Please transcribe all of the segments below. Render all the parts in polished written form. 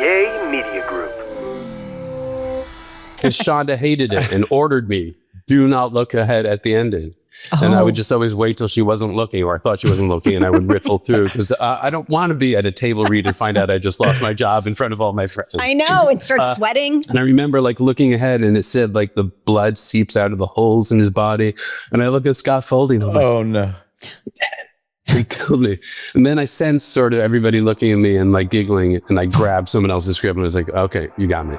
Yay Media Group. And Shonda hated it and ordered me, do not look ahead at the ending. And I would just always wait till she wasn't looking, or I thought she wasn't looking, and I would riffle through, because I don't want to be at a table read and find out I just lost my job in front of all my friends. I know, and start sweating. And I remember like looking ahead, and it said like the blood seeps out of the holes in his body. And I look at Scott Foley, and I'm like, oh no. They killed me. And then I sensed sort of everybody looking at me and like giggling, and I grabbed someone else's script and was like, okay, you got me.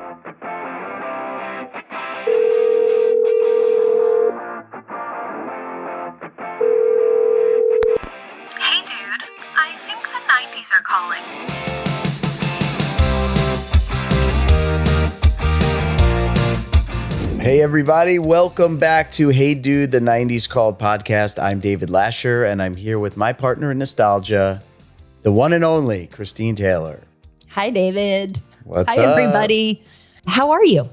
Hey everybody, welcome back to Hey Dude, the 90s Called podcast. I'm David Lasher, and I'm here with my partner in nostalgia, the one and only Christine Taylor. Hi, David. What's Hi, up? everybody. How are you?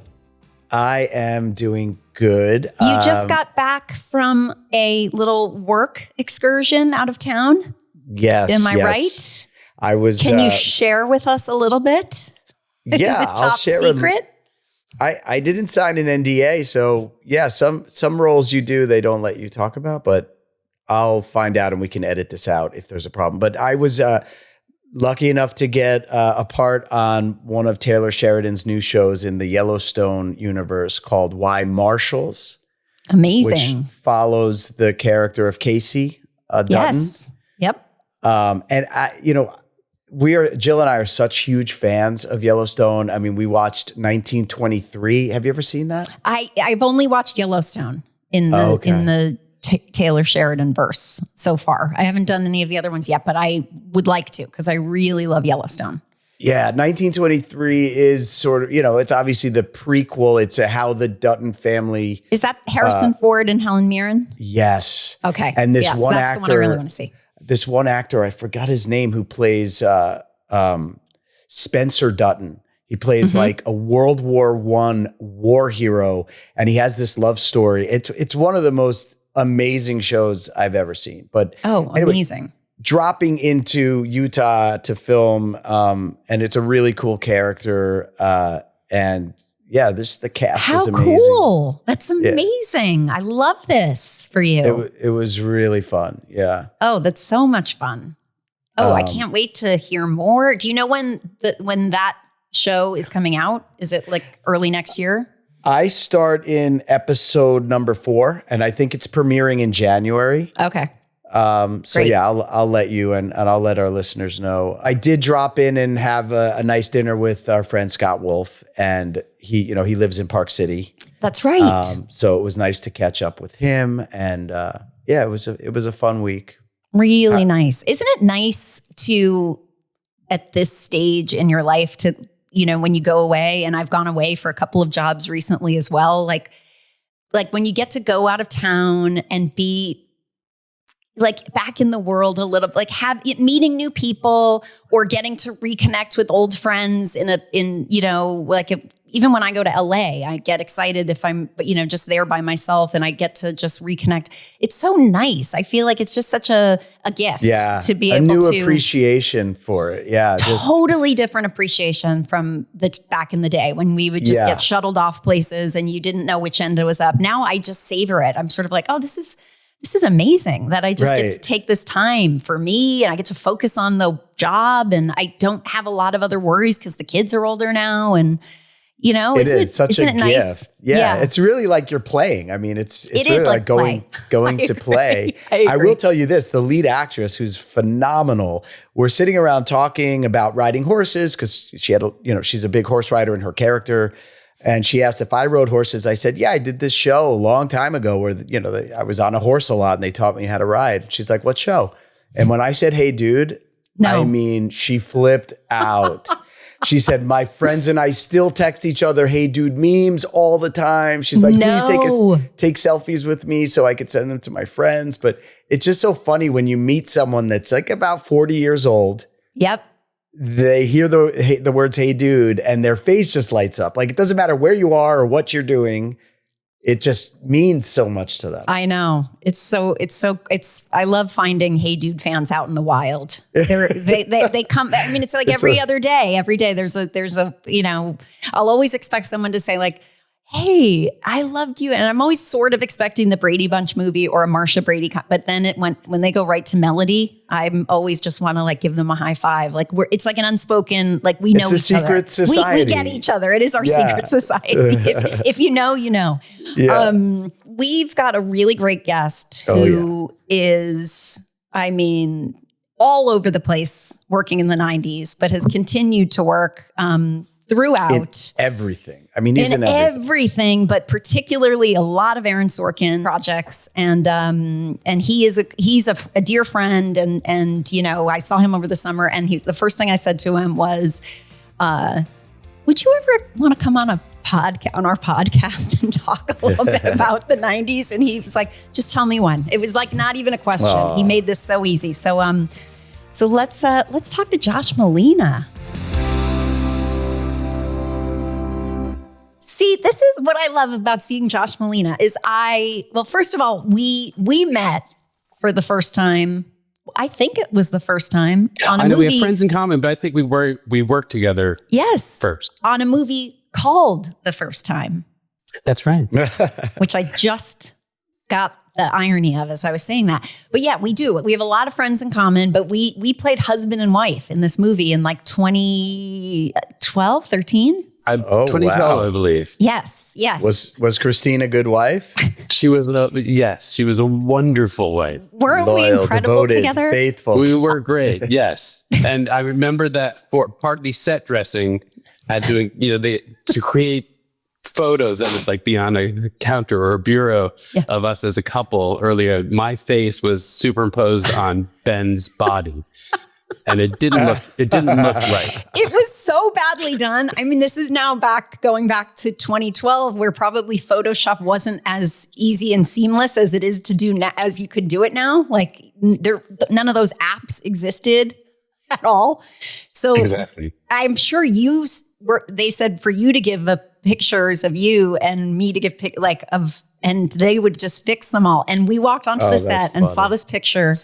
I am doing good. You just got back from a little work excursion out of town. Yes. Am I yes. right? I was. Can you share with us a little bit? Yeah, Is it I'll top share. secret? I didn't sign an NDA, so yeah, some roles you do, they don't let you talk about, but I'll find out and we can edit this out if there's a problem. But I was lucky enough to get a part on one of Taylor Sheridan's new shows in the Yellowstone universe called Why Marshals. Amazing. Which follows the character of Casey Dutton. Yes. Yep. And Jill and I are such huge fans of Yellowstone. I mean, we watched 1923. Have you ever seen that? I've only watched Yellowstone in the Taylor Sheridan verse so far. I haven't done any of the other ones yet, but I would like to because I really love Yellowstone. Yeah, 1923 is sort of, it's obviously the prequel. It's how the Dutton family. Is that Harrison Ford and Helen Mirren? Yes. Okay. And this yes, one that's actor, the one I really want to see. This one actor, I forgot his name, who plays Spencer Dutton. He plays like a World War I war hero, and he has this love story. It's one of the most amazing shows I've ever seen. But anyway, amazing. Dropping into Utah to film, and it's a really cool character. And yeah, the cast is amazing. How cool. That's amazing. Yeah. I love this for you. It was really fun. Yeah. Oh, that's so much fun. Oh, I can't wait to hear more. Do you know when that show is coming out? Is it like early next year? I start in episode number 4, and I think it's premiering in January. Okay. So yeah, I'll let you and I'll let our listeners know. I did drop in and have a nice dinner with our friend Scott Wolf, and he lives in Park City. That's right. So it was nice to catch up with him, and yeah, it was a fun week. Really nice. Isn't it nice to, at this stage in your life, to, when you go away, and I've gone away for a couple of jobs recently as well, like when you get to go out of town and be like back in the world a little, like meeting new people or getting to reconnect with old friends even when I go to LA, I get excited if I'm, just there by myself and I get to just reconnect. It's so nice. I feel like it's just such a gift to be able to. A new appreciation for it. Yeah. Totally different appreciation from back in the day when we would just get shuttled off places and you didn't know which end it was up. Now I just savor it. I'm sort of like, oh, this is amazing that I just get to take this time for me and I get to focus on the job and I don't have a lot of other worries because the kids are older now and, isn't it gift. Nice? Yeah, it's really like you're playing. I mean, it's really like going to play. I will tell you this, the lead actress, who's phenomenal, we're sitting around talking about riding horses because she had, she's a big horse rider in her character. And she asked if I rode horses. I said, yeah, I did this show a long time ago where, I was on a horse a lot and they taught me how to ride. She's like, what show? And when I said, hey, dude, I mean, she flipped out. She said, my friends and I still text each other, hey, dude, memes all the time. She's like, please take selfies with me so I could send them to my friends. But it's just so funny when you meet someone that's like about 40 years old. Yep. They hear the words, hey, dude, and their face just lights up. Like, it doesn't matter where you are or what you're doing. it just means so much to them. I know. I love finding Hey Dude fans out in the wild. They come, I mean, it's like every day there's a, you know, I'll always expect someone to say like, hey, I loved you. And I'm always sort of expecting the Brady Bunch movie or a Marsha Brady. But then when they go right to melody, I'm always just want to like give them a high five. Like it's like an unspoken, like we know each other. It's a secret society. We get each other. It is our secret society. If you know, you know. Yeah. We've got a really great guest who is, I mean, all over the place working in the 90s, but has continued to work throughout. In everything. I mean, he's in everything, but particularly a lot of Aaron Sorkin projects. And he's a dear friend. And, you know, I saw him over the summer and the first thing I said to him was, would you ever want to come on our podcast and talk a little bit about the 90s? And he was like, just tell me when. It was like not even a question. Aww. He made this so easy. So let's talk to Josh Malina. See, this is what I love about seeing Josh Malina is first of all, we met for the first time. I think it was the first time on a movie. We have friends in common, but I think we worked together. Yes. First. On a movie called The First Time. That's right. Which I just got the irony of as I was saying that. But yeah, we do. We have a lot of friends in common, but we played husband and wife in this movie in like 2012, 13. 2012, wow. I believe. Yes. Was Christine a good wife? She was she was a wonderful wife. Weren't we incredible devoted, together? Faithful. We were great, yes. And I remember that for part of the set dressing had to, to create photos that would like be on a counter or a bureau of us as a couple earlier. My face was superimposed on Ben's body. And it didn't look right. It was so badly done. I mean, this is now going back to 2012, where probably Photoshop wasn't as easy and seamless as it is to do now, as you could do it now. Like none of those apps existed at all. So exactly. I'm sure they said for you to give pictures of you and me to give and they would just fix them all. And we walked onto the set and saw this picture,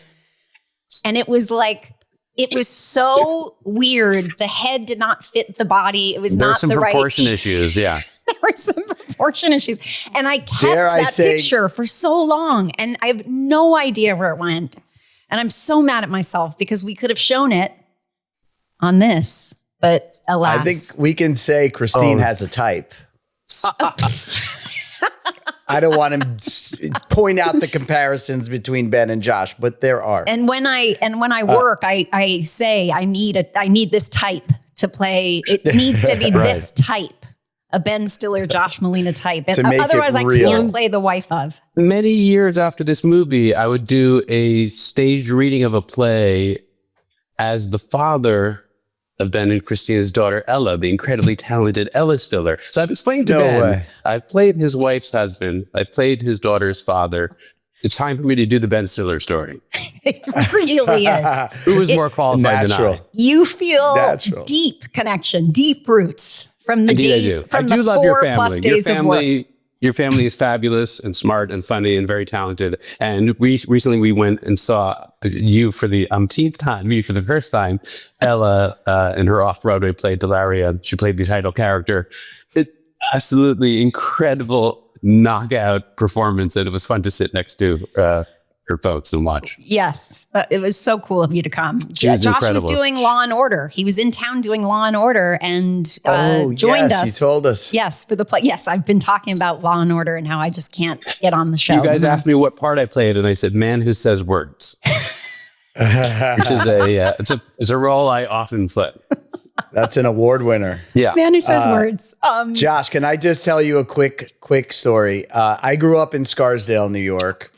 and it was like, it was so weird. The head did not fit the body. It was not the right. There were some proportion issues, yeah. There were some proportion issues. And I kept that picture for so long, and I have no idea where it went. And I'm so mad at myself because we could have shown it on this, but alas. I think we can say Christine has a type. I don't want to point out the comparisons between Ben and Josh, but there are. And when I work, I say I need this type to play. It needs to be this type, a Ben Stiller, Josh Malina type. And otherwise, I can't play the wife of. Many years after this movie, I would do a stage reading of a play as the father of Ben and Christina's daughter, Ella, the incredibly talented Ella Stiller. So I've explained to Ben, I've played his wife's husband. I played his daughter's father. It's time for me to do the Ben Stiller story. It really is. Who is more qualified than I? You feel deep connection, deep roots from the days, from the 4+ days of work. Your family is fabulous and smart and funny and very talented. And recently we went and saw you for the umpteenth time, me for the first time. Ella in her off-Broadway play, Delaria. She played the title character. Absolutely incredible knockout performance. And it was fun to sit next to her folks and watch. Yes. It was so cool of you to come. Josh was doing Law and Order. He was in town doing Law and Order and joined us. You told us. Yes, for the play. Yes, I've been talking about Law and Order and how I just can't get on the show. You guys asked me what part I played, and I said, man who says words. Which is it's a role I often play. That's an award winner. Yeah. Man who says words. Josh, can I just tell you a quick story? I grew up in Scarsdale, New York.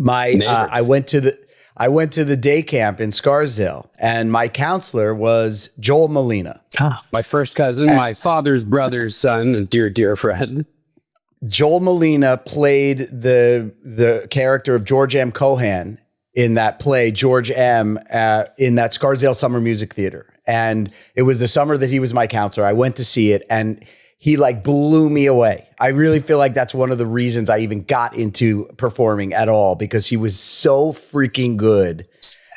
I went to the day camp in Scarsdale, and my counselor was Joel Malina. My first cousin, my father's brother's son, and dear friend. Joel Malina played the character of George M. Cohan in that play, George M., in that Scarsdale Summer Music Theater. And it was the summer that he was my counselor. I went to see it, and he like blew me away. I really feel like that's one of the reasons I even got into performing at all, because he was so freaking good.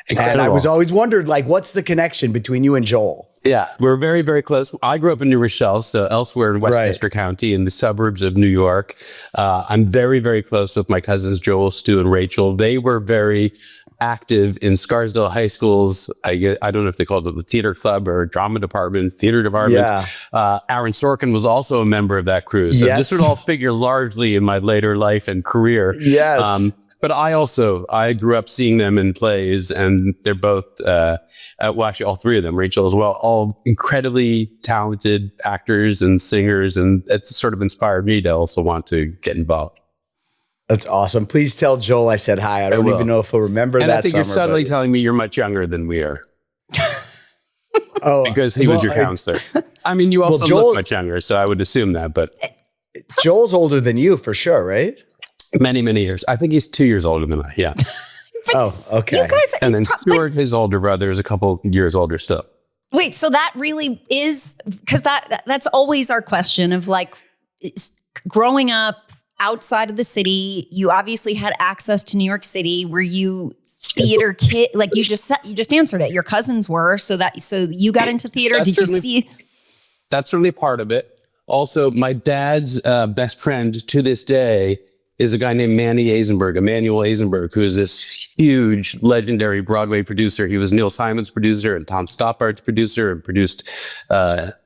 Incredible. And I was always wondered, like, what's the connection between you and Joel? Yeah, we're very, very close. I grew up in New Rochelle, so elsewhere in Westchester County in the suburbs of New York. I'm very, very close with my cousins, Joel, Stu, and Rachel. They were very active in Scarsdale High School's, I don't know if they called it the theater club or drama department, theater department. Yeah. Aaron Sorkin was also a member of that crew. So this would all figure largely in my later life and career. Yes. But I grew up seeing them in plays, and they're both, well, actually all three of them, Rachel as well, all incredibly talented actors and singers. And it's sort of inspired me to also want to get involved. That's awesome. Please tell Joel I said hi. I don't even know if he'll remember that. And I think you're summer, subtly telling me you're much younger than we are. Oh, because he was your counselor. I mean, you also look much younger, so I would assume that, but Joel's older than you for sure, right? Many, many years. I think he's 2 years older than I. Yeah. Oh, okay. You guys, and then Stuart, his older brother, is a couple years older still. Wait, so that really is, because that's always our question of like growing up outside of the city. You obviously had access to New York City. Were you theater kid? Like you just answered it. Your cousins were, so you got into theater. Did you see? That's certainly part of it. Also, my dad's best friend to this day is a guy named Emmanuel Eisenberg, who is this huge, legendary Broadway producer. He was Neil Simon's producer and Tom Stoppard's producer, and produced Ain't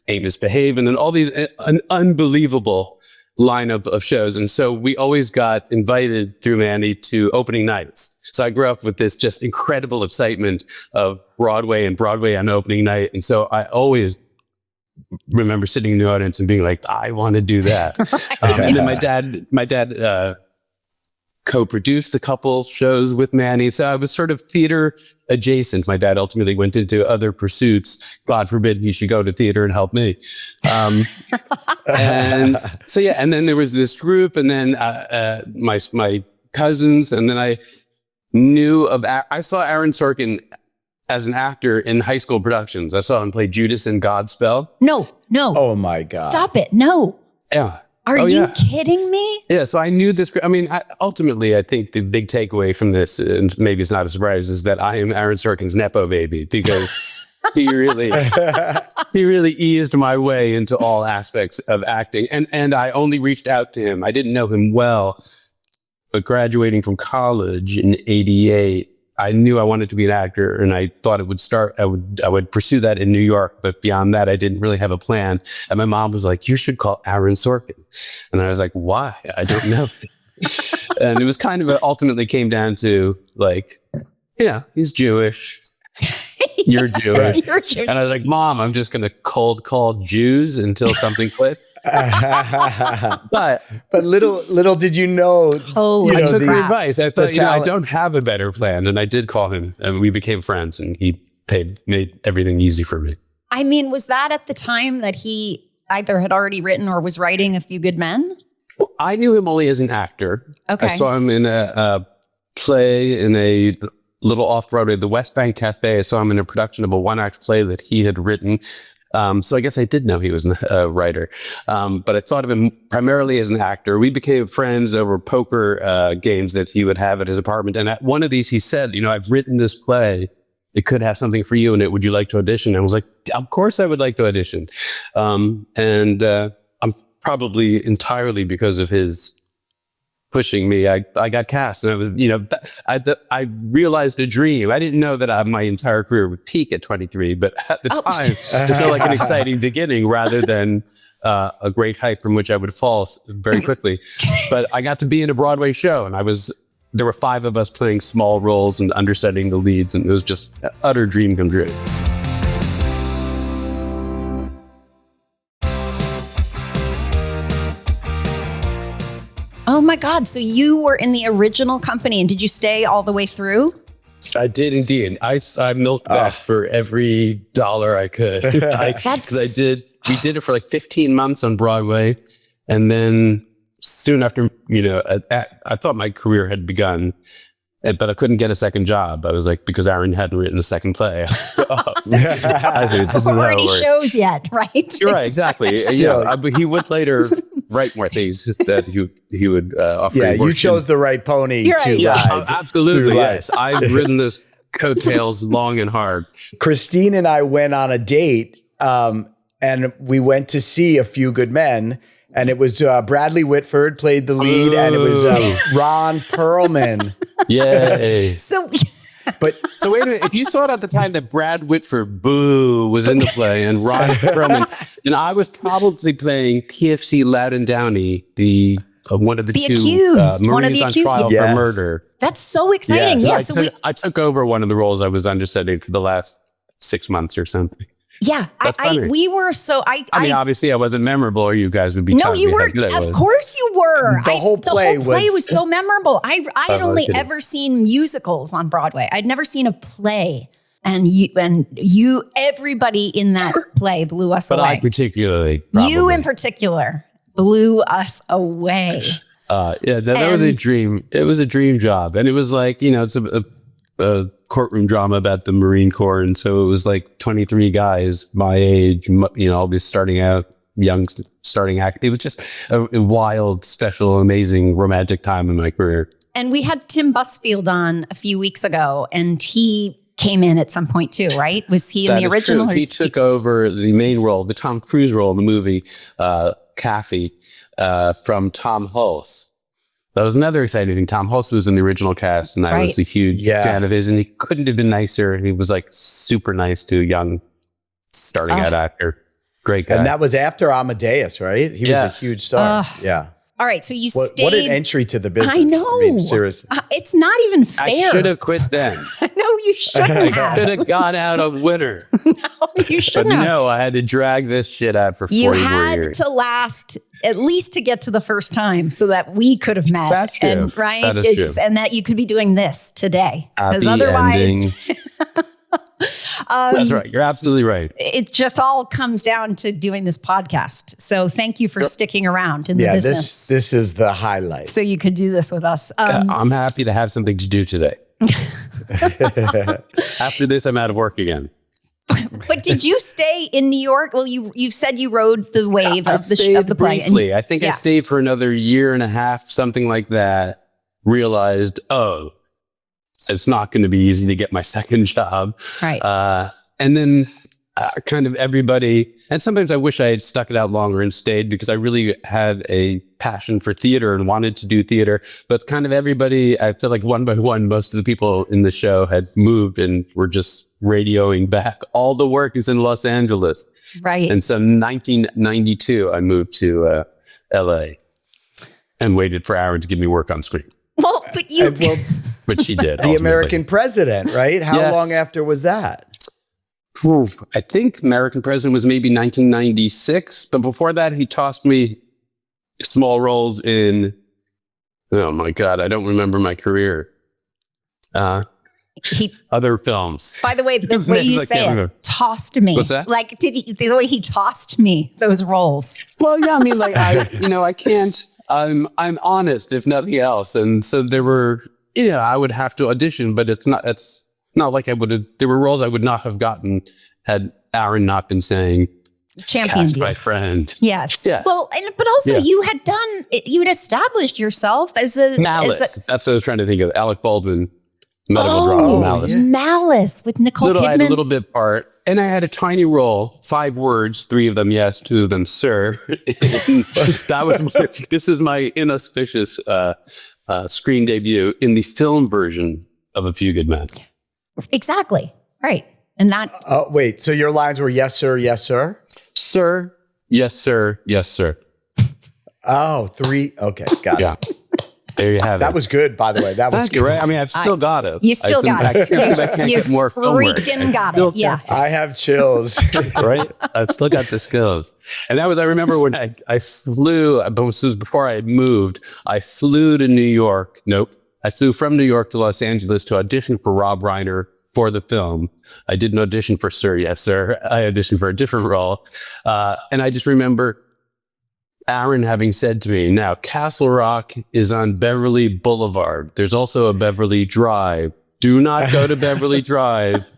Misbehavin' and all these, an unbelievable lineup of shows. And so we always got invited through Manny to opening nights. So I grew up with this just incredible excitement of Broadway and Broadway on opening night. And so I always remember sitting in the audience and being like, I want to do that. And then my dad co-produced a couple shows with Manny. So I was sort of theater adjacent. My dad ultimately went into other pursuits. God forbid he should go to theater and help me. And so, yeah. And then there was this group, and then my cousins, and then I saw Aaron Sorkin as an actor in high school productions. I saw him play Judas in Godspell. No. Oh my God. Stop it. No. Yeah. Are you kidding me? Yeah. So I knew this. I mean, ultimately, I think the big takeaway from this, and maybe it's not a surprise, is that I am Aaron Sorkin's Nepo baby, because he really eased my way into all aspects of acting. And I only reached out to him. I didn't know him well, but graduating from college in '88, I knew I wanted to be an actor, and I thought it would I would pursue that in New York. But beyond that, I didn't really have a plan. And my mom was like, you should call Aaron Sorkin. And I was like, why? I don't know. And it was kind of ultimately came down to like, yeah, he's Jewish. You're Jewish. You're Jewish. And I was like, Mom, I'm just going to cold call Jews until something clicks. but little did you know. Holy I took crap. the advice. I thought, I don't have a better plan. And I did call him, and we became friends, and he made everything easy for me. I mean, was that at the time that he either had already written or was writing A Few Good Men? I knew him only as an actor. Okay. I saw him in a play in a little off-Broadway, the West Bank Cafe. I saw him in a production of a one-act play that he had written. So I guess I did know he was a writer. But I thought of him primarily as an actor. We became friends over poker games that he would have at his apartment. And at one of these, he said, I've written this play. It could have something for you in it. Would you like to audition? And I was like, of course I would like to audition. And I'm probably entirely because of his pushing me, I got cast, and I was, I realized a dream. I didn't know that my entire career would peak at 23, but at the time, it felt like an exciting beginning rather than a great height from which I would fall very quickly. But I got to be in a Broadway show, and there were 5 of us playing small roles and understudying the leads, and it was just an utter dream come true. Oh my God. So you were in the original company, and did you stay all the way through? I did indeed. I milked that for every dollar I could. We did it for like 15 months on Broadway. And then soon after, I thought my career had begun. but I couldn't get a second job. I was like, because Aaron hadn't written the second play. I said, this is how it works. Shows yet, right? You're right, exactly. Yeah, but he would later write more things that he would offer. Yeah, you chose the right pony to ride. Yeah, absolutely. Yes, I've ridden this coattails long and hard. Christine and I went on a date, and we went to see A Few Good Men. And it was Bradley Whitford played the lead, and it was Ron Perlman. Yay! So wait a minute. If you saw it at the time that Brad Whitford, was in the play, and Ron Perlman, and I was probably playing PFC Loudon Downey, the one of the two accused, Marines on trial for murder. That's so exciting. Yeah, I took over one of the roles I was understudying for the last 6 months or something. Yeah, we were so. I mean, obviously, I wasn't memorable, or you guys would be. No, you were. Of course, you were. The whole play was so memorable. I had only ever seen musicals on Broadway. I'd never seen a play, and you, everybody in that play blew us away. But I particularly, probably. You in particular, blew us away. That was a dream. It was a dream job, and it was like it's a courtroom drama about the Marine Corps, and so it was like 23 guys my age, all these starting act. It was just a wild, special, amazing, romantic time in my career. And we had Tim Busfield on a few weeks ago, and he came in at some point too, right? Was he in the original? He took over the main role, the Tom Cruise role in the movie, Kathy, from Tom Hulse. That was another exciting thing. Tom Hulse was in the original cast, and I was a huge fan of his, and he couldn't have been nicer. He was like super nice to a young starting out actor. Great guy. And that was after Amadeus, right? He was a huge star. Yeah. All right, so you stayed. What an entry to the business. I know. I mean, seriously. It's not even fair. I should have quit then. No, you shouldn't have. I should have gone out a winner. No, you shouldn't have. No, I had to drag this shit out for 40 more years. You had to last at least to get to the first time so that we could have met. That's true. And, right? That is true. And that you could be doing this today. Because otherwise... That's right. You're absolutely right. It just all comes down to doing this podcast. So thank you for sticking around in the business. This is the highlight. So you could do this with us. I'm happy to have something to do today. After this, I'm out of work again. But did you stay in New York? Well, you said you rode the wave of the play. Briefly. I think I stayed for another year and a half, something like that. Realized, it's not going to be easy to get my second job. Right. And then kind of everybody, and sometimes I wish I had stuck it out longer and stayed because I really had a passion for theater and wanted to do theater. But kind of everybody, I feel like one by one, most of the people in the show had moved and were just radioing back. All the work is in Los Angeles. Right. And so in 1992, I moved to LA and waited for Aaron to give me work on screen. Well, but you... But she did. The American President, right? How long after was that? I think American President was maybe 1996. But before that, he tossed me small roles in, oh my God, I don't remember my career. Other films. By the way, the way you say it, tossed me. What's that? Like, the way he tossed me those roles. Well, yeah, I mean, like, I can't, I'm honest, if nothing else. And so there were, I would have to audition, but it's not like I would have, there were roles I would not have gotten had Aaron not been saying, champion my friend. Yes. Well, but also you had established yourself as a Malice. That's what I was trying to think of. Alec Baldwin, medical drama, Malice. Yeah. Malice with Nicole Kidman. I had a little bit part, and I had a tiny role, 5 words, 3 of them yes, 2 of them sir. This is my inauspicious screen debut in the film version of A Few Good Men. Exactly. Right. And that. Oh, wait. So your lines were yes, sir, yes, sir? Sir, yes, sir, yes, sir. Oh, 3. Okay. Got it. There you have it. That was good, by the way. That was good. Right? I mean, I've still got it. You still got it. I can't get more film work. Freaking got it. Yeah. I have chills. Right? I've still got the skills. And that was, I remember when I flew, but this was before I had moved, I flew to New York. Nope. I flew from New York to Los Angeles to audition for Rob Reiner for the film. I didn't audition for Sir, Yes, Sir. I auditioned for a different role. And I just remember Aaron having said to me, now Castle Rock is on Beverly Boulevard. There's also a Beverly Drive. Do not go to Beverly Drive.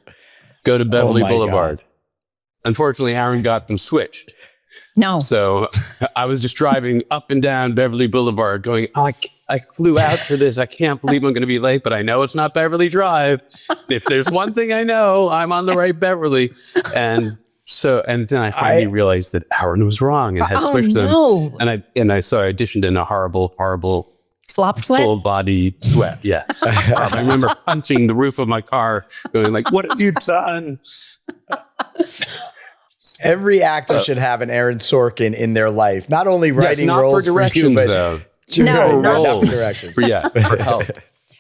Go to Beverly Boulevard. God. Unfortunately, Aaron got them switched. No. So I was just driving up and down Beverly Boulevard going, I flew out for this. I can't believe I'm going to be late, but I know it's not Beverly Drive. If there's one thing I know, I'm on the right Beverly. And then I finally realized that Aaron was wrong and had switched them. And I auditioned in a horrible flop sweat, full body sweat. Yes. I remember punching the roof of my car, going like, "What have you done?" Every actor should have an Aaron Sorkin in their life. Not only writing not roles for directions, for you, though. No, not for directions. For help.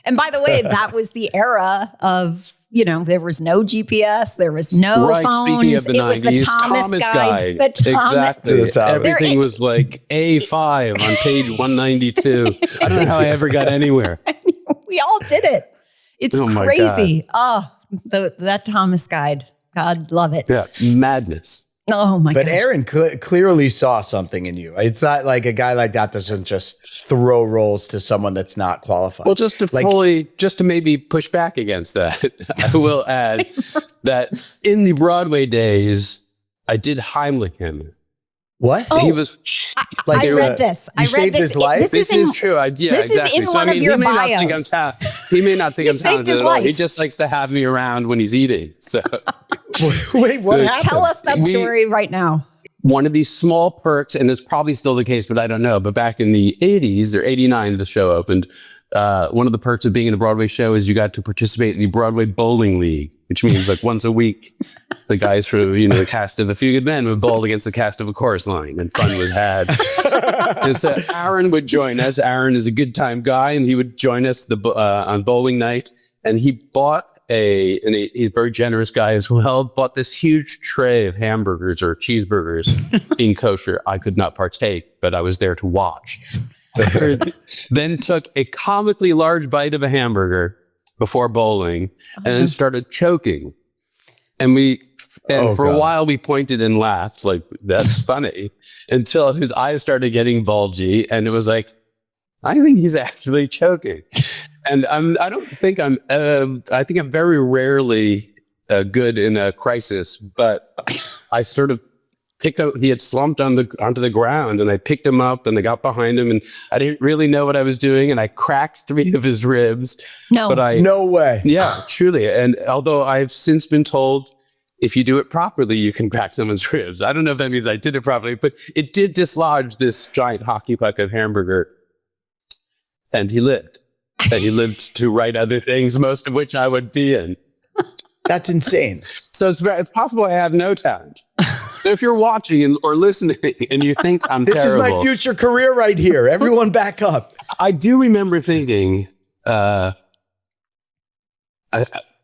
And by the way, that was the era of, there was no GPS, there was no phones. Speaking of the 90s, was the Thomas Guide. Exactly. Everything was like A5 on page 192. I don't know how I ever got anywhere. We all did it. It's crazy. Oh, that Thomas Guide. God love it. Yeah, madness. Oh my god! But Aaron clearly saw something in you. It's not like a guy like that doesn't just throw roles to someone that's not qualified. Well, just to maybe push back against that, I will add that in the Broadway days, I did Heimlich him. What? He was like I read this. You saved his life. This is true. This is in one of your bios. He may not think I'm talented at all. Life. He just likes to have me around when he's eating. So, wait, what happened? Tell us that story right now. One of these small perks, and it's probably still the case, but I don't know. But back in the 80s or 89, the show opened. One of the perks of being in a Broadway show is you got to participate in the Broadway Bowling League, which means like once a week, the guys from the cast of A Few Good Men would bowl against the cast of A Chorus Line, and fun was had. And so Aaron would join us. Aaron is a good time guy, and he would join us on bowling night. And he bought he's a very generous guy as well, bought this huge tray of hamburgers or cheeseburgers, being kosher. I could not partake, but I was there to watch. Then took a comically large bite of a hamburger before bowling and then started choking. And for a while we pointed and laughed like, that's funny, until his eyes started getting bulgy and it was like, I think he's actually choking. And I think I'm very rarely good in a crisis, but I sort of picked up, he had slumped onto the ground and I picked him up and I got behind him and I didn't really know what I was doing and I cracked 3 of his ribs. No way. Yeah, truly. And although I've since been told if you do it properly, you can crack someone's ribs. I don't know if that means I did it properly, but it did dislodge this giant hockey puck of hamburger. And he lived. And he lived to write other things, most of which I would be in. That's insane. So it's possible I have no talent. So if you're watching or listening and you think I'm this terrible. This is my future career right here. Everyone back up. I do remember thinking,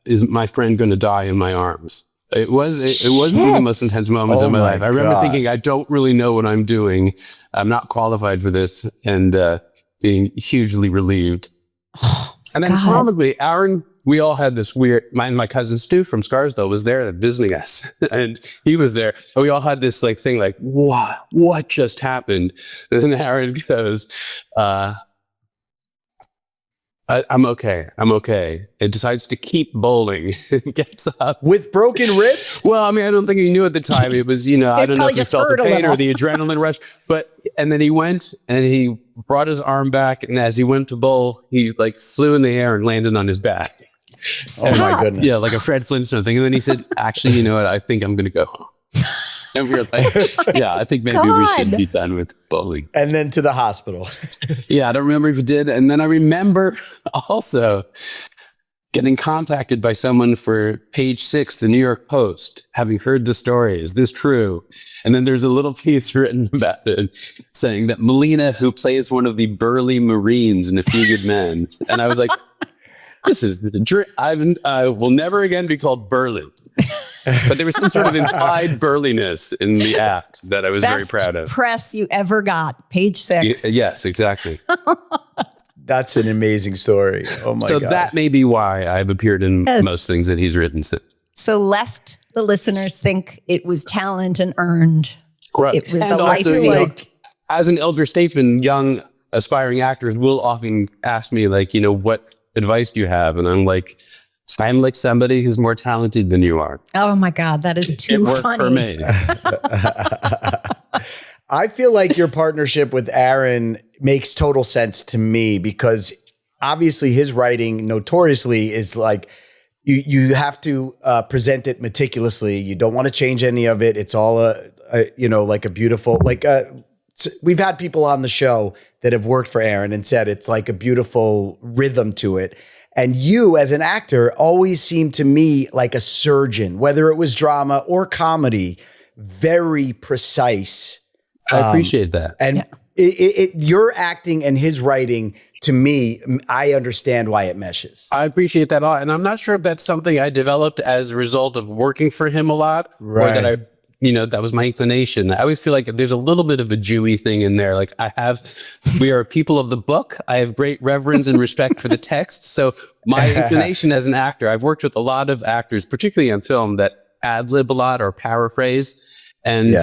is my friend going to die in my arms? It was one of the most intense moments of my life. I remember thinking, I don't really know what I'm doing. I'm not qualified for this, and being hugely relieved. And then probably Aaron, we all had this weird, my cousin Stu from Scarsdale was there visiting us and he was there. And we all had this thing like, what just happened? And then Aaron goes, I'm okay. It decides to keep bowling and gets up. With broken ribs? Well, I mean, I don't think he knew at the time. It was, I don't know if he felt the pain or the adrenaline rush. And then he went and he brought his arm back. And as he went to bowl, he flew in the air and landed on his back. Stop. Oh my goodness. Yeah, like a Fred Flintstone thing. And then he said, actually, you know what? I think I'm going to go home. And we were like, yeah, I think maybe we should be done with bowling. And then to the hospital. Yeah, I don't remember if it did. And then I remember also getting contacted by someone for page 6, the New York Post, having heard the story. Is this true? And then there's a little piece written about it saying that Malina, who plays one of the burly Marines in A Few Good Men. And I was like, this is the dream. I will never again be called burly. But there was some sort of implied burliness in the act that I was very proud of. Best press you ever got, page 6. Yes, exactly. That's an amazing story. Oh my God. So that may be why I've appeared in most things that he's written. So lest the listeners think it was talent and earned. Right. It was and a life also, seal. as an elder statesman, young aspiring actors will often ask me, like, what advice do you have? And I'm like somebody who's more talented than you are. Oh my God, that is too It worked funny. for me. I feel like your partnership with Aaron makes total sense to me because obviously his writing notoriously is like you have to present it meticulously. You don't want to change any of it. It's all like a beautiful, we've had people on the show that have worked for Aaron and said it's like a beautiful rhythm to it. And you as an actor always seemed to me like a surgeon, whether it was drama or comedy, very precise. I appreciate that. And your acting and his writing, to me, I understand why it meshes. I appreciate that a lot. And I'm not sure if that's something I developed as a result of working for him a lot, or that that was my inclination. I always feel like there's a little bit of a Jewy thing in there. Like we are people of the book. I have great reverence and respect for the text. So my inclination as an actor, I've worked with a lot of actors, particularly on film, that ad-lib a lot or paraphrase. And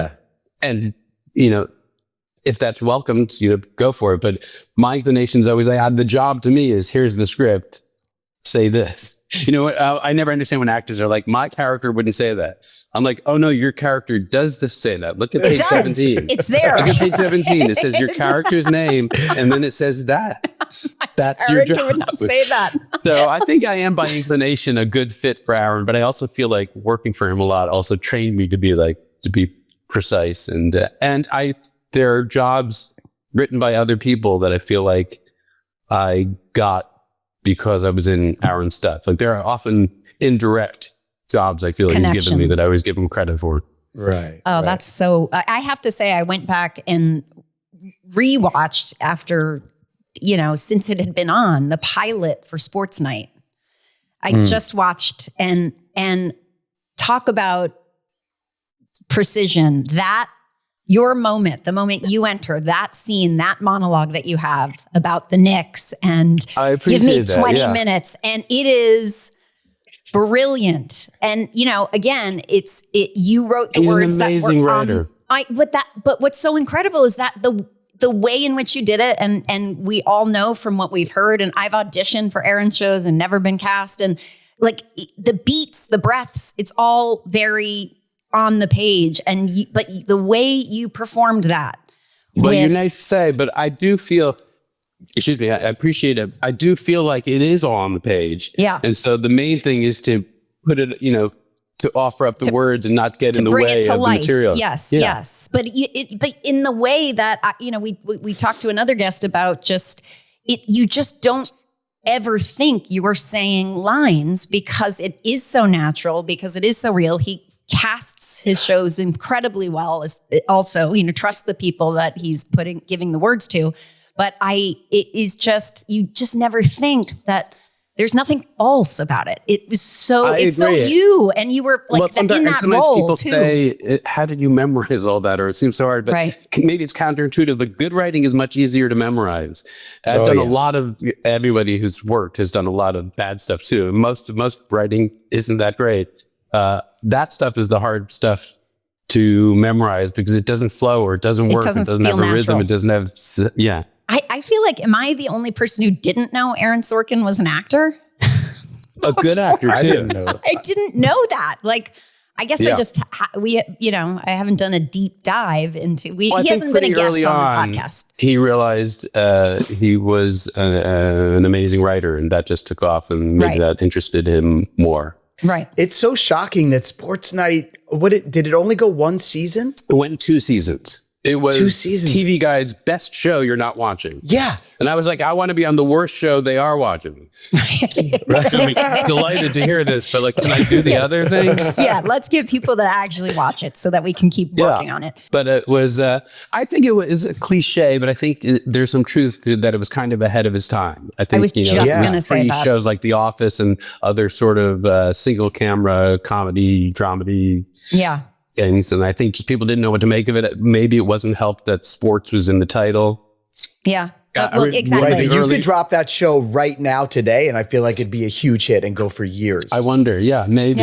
if that's welcomed, go for it. But my inclination is always the job to me is, here's the script, say this. I never understand when actors are like, my character wouldn't say that. I'm like, oh no, your character does say that. Look at page 17. It's there. Look at page 17. It says your character's name, and then it says that. That's your job. Would not say that. So I think I am by inclination a good fit for Aaron, but I also feel like working for him a lot also trained me to be precise, and there are jobs written by other people that I feel like I got because I was in Aaron's stuff. Like there are often indirect jobs I feel like he's given me that I always give him credit for. Right. Oh, that's so, I have to say, I went back and rewatched after, since it had been on, the pilot for Sports Night. I just watched and talk about precision. That your moment, the moment you enter that scene, that monologue that you have about the Knicks, and give me 20 minutes, and it is brilliant. And again, you wrote the words that were writer. But what's so incredible is that the way in which you did it, and we all know from what we've heard, and I've auditioned for Aaron's shows and never been cast, and like the beats, the breaths, it's all very on the page, but the way you performed that. Well, you're nice to say, but I do feel, I appreciate it. I do feel like it is all on the page. Yeah. And so the main thing is to put it, to offer up the words and not get in the way of the material. Yes, yes. But but in the way that, we talked to another guest about you just don't ever think you are saying lines because it is so natural, because it is so real. He casts his shows incredibly well, as also, trust the people that he's giving the words to. But you just never think that there's nothing false about it. It was so you, and you were like in that role people too. Say, how did you memorize all that? Or it seems so hard, but maybe it's counterintuitive. But good writing is much easier to memorize. I've done a lot of, everybody who's worked has done a lot of bad stuff too. Most Right. writing isn't that great. That stuff is the hard stuff to memorize because it doesn't flow, or it doesn't work. It doesn't have a rhythm. It doesn't have, I feel like, am I the only person who didn't know Aaron Sorkin was an actor? A good actor too. I didn't know. I didn't know that. Like, I guess I haven't done a deep dive into, he hasn't been a guest on the podcast. He realized he was an amazing writer, and that just took off, and maybe that interested him more. Right. It's so shocking that Sports Night, did it only go one season? It went 2 seasons. It was 2 seasons. TV Guide's best show you're not watching. Yeah. And I was like, I want to be on the worst show they are watching. I'm delighted to hear this, but can I do the other thing? Yeah, let's get people to actually watch it so that we can keep working on it. But it was, I think it was a cliche, but I think there's some truth to that. It was kind of ahead of his time. I think, I was just going to say that. Shows like The Office and other sort of single camera comedy, dramedy. Yeah. And I think just people didn't know what to make of it. Maybe it wasn't helped that sports was in the title. Yeah. Exactly. Right, but you could drop that show right now today, and I feel like it'd be a huge hit and go for years. I wonder. Yeah, maybe.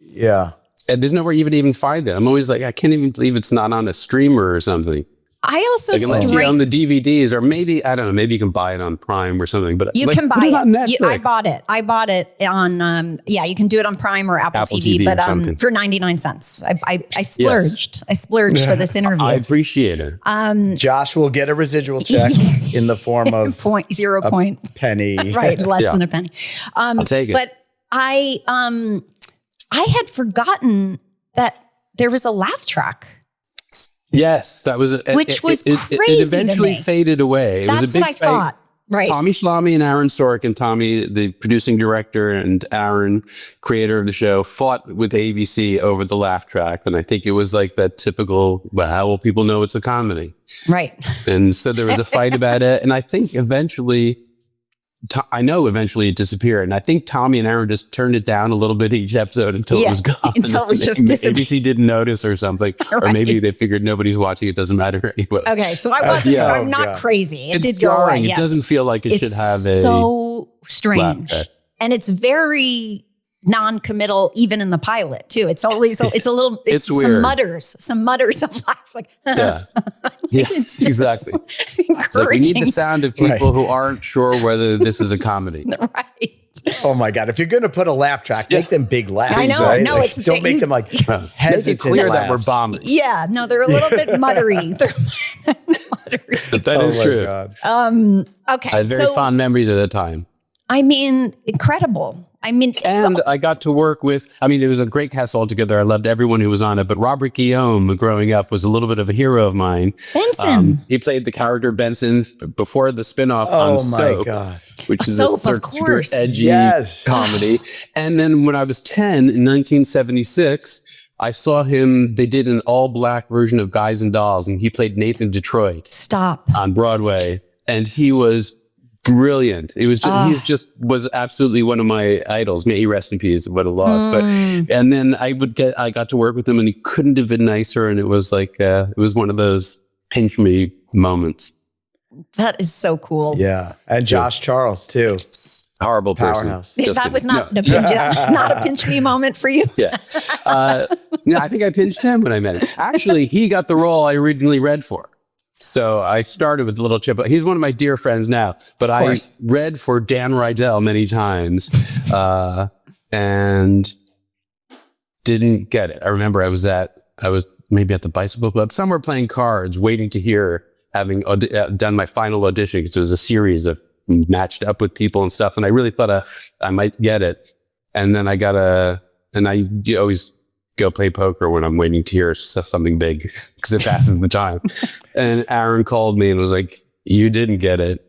Yeah. And there's nowhere you even find it. I'm always like, I can't even believe it's not on a streamer or something. I also Like unless you own the DVDs, or maybe, I don't know, maybe you can buy it on Prime or something. But you like, can buy put it. on Netflix. I bought it. I bought it on, you can do it on Prime or Apple TV, but for 99 cents. I splurged. Yes. I splurged for this interview. I appreciate it. Josh will get a residual check in the form of zero point penny. Right, less than a penny. I'll take it. But I had forgotten that there was a laugh track. Yes, that was which was crazy. It eventually faded away. That's was a big what I thought. Right. Tommy Schlamme and Aaron Sorkin, Tommy, the producing director, and Aaron, creator of the show, fought with ABC over the laugh track. And I think it was like that typical, well, how will people know it's a comedy? Right. And so there was a fight about it. And I think eventually it disappeared. And I think Tommy and Aaron just turned it down a little bit each episode until it was gone. Until it was just disappeared. ABC didn't notice or something. Right. Or maybe they figured nobody's watching. It doesn't matter anyway. Okay. So I wasn't, I'm not crazy. It did go away. It doesn't feel like it should have a... so strange. And it's very non-committal, even in the pilot too. It's always, it's some mutters of life. Like, yeah, exactly. It's like we need the sound of people who aren't sure whether this is a comedy. Right. Oh my God. If you're going to put a laugh track, make them big laughs. I know. Right? No, like, don't make them like hesitant. Make it clear that we're bombing. Yeah. No, they're a little bit muttery. But that is true. God. Okay. I had very fond memories at the time. I mean, incredible. And I got to work with, it was a great cast altogether. I loved everyone who was on it, but Robert Guillaume, growing up, was a little bit of a hero of mine. Benson. He played the character Benson before the spinoff on Soap, which is a super edgy comedy. And then when I was 10 in 1976, I saw him, they did an all-black version of Guys and Dolls, and he played Nathan Detroit. Stop. On Broadway. And he was brilliant. It was just, was absolutely one of my idols. May he rest in peace. What a loss. But, and then I got to work with him and he couldn't have been nicer. And it was like, it was one of those pinch me moments. That is so cool. Yeah. And Josh Charles too. Horrible Powerhouse. person. That was not a pinch me moment for you. Yeah. I think I pinched him when I met him. Actually, he got the role I originally read for. So I started with Little Chip. He's one of my dear friends now, but I read for Dan Rydell many times and didn't get it. I remember I was maybe at the Bicycle Club, somewhere playing cards, waiting to hear, having done my final audition, because it was a series of matched up with people and stuff. And I really thought I might get it. And then you always go play poker when I'm waiting to hear something big because it passes the time. And Aaron called me and was like, you didn't get it.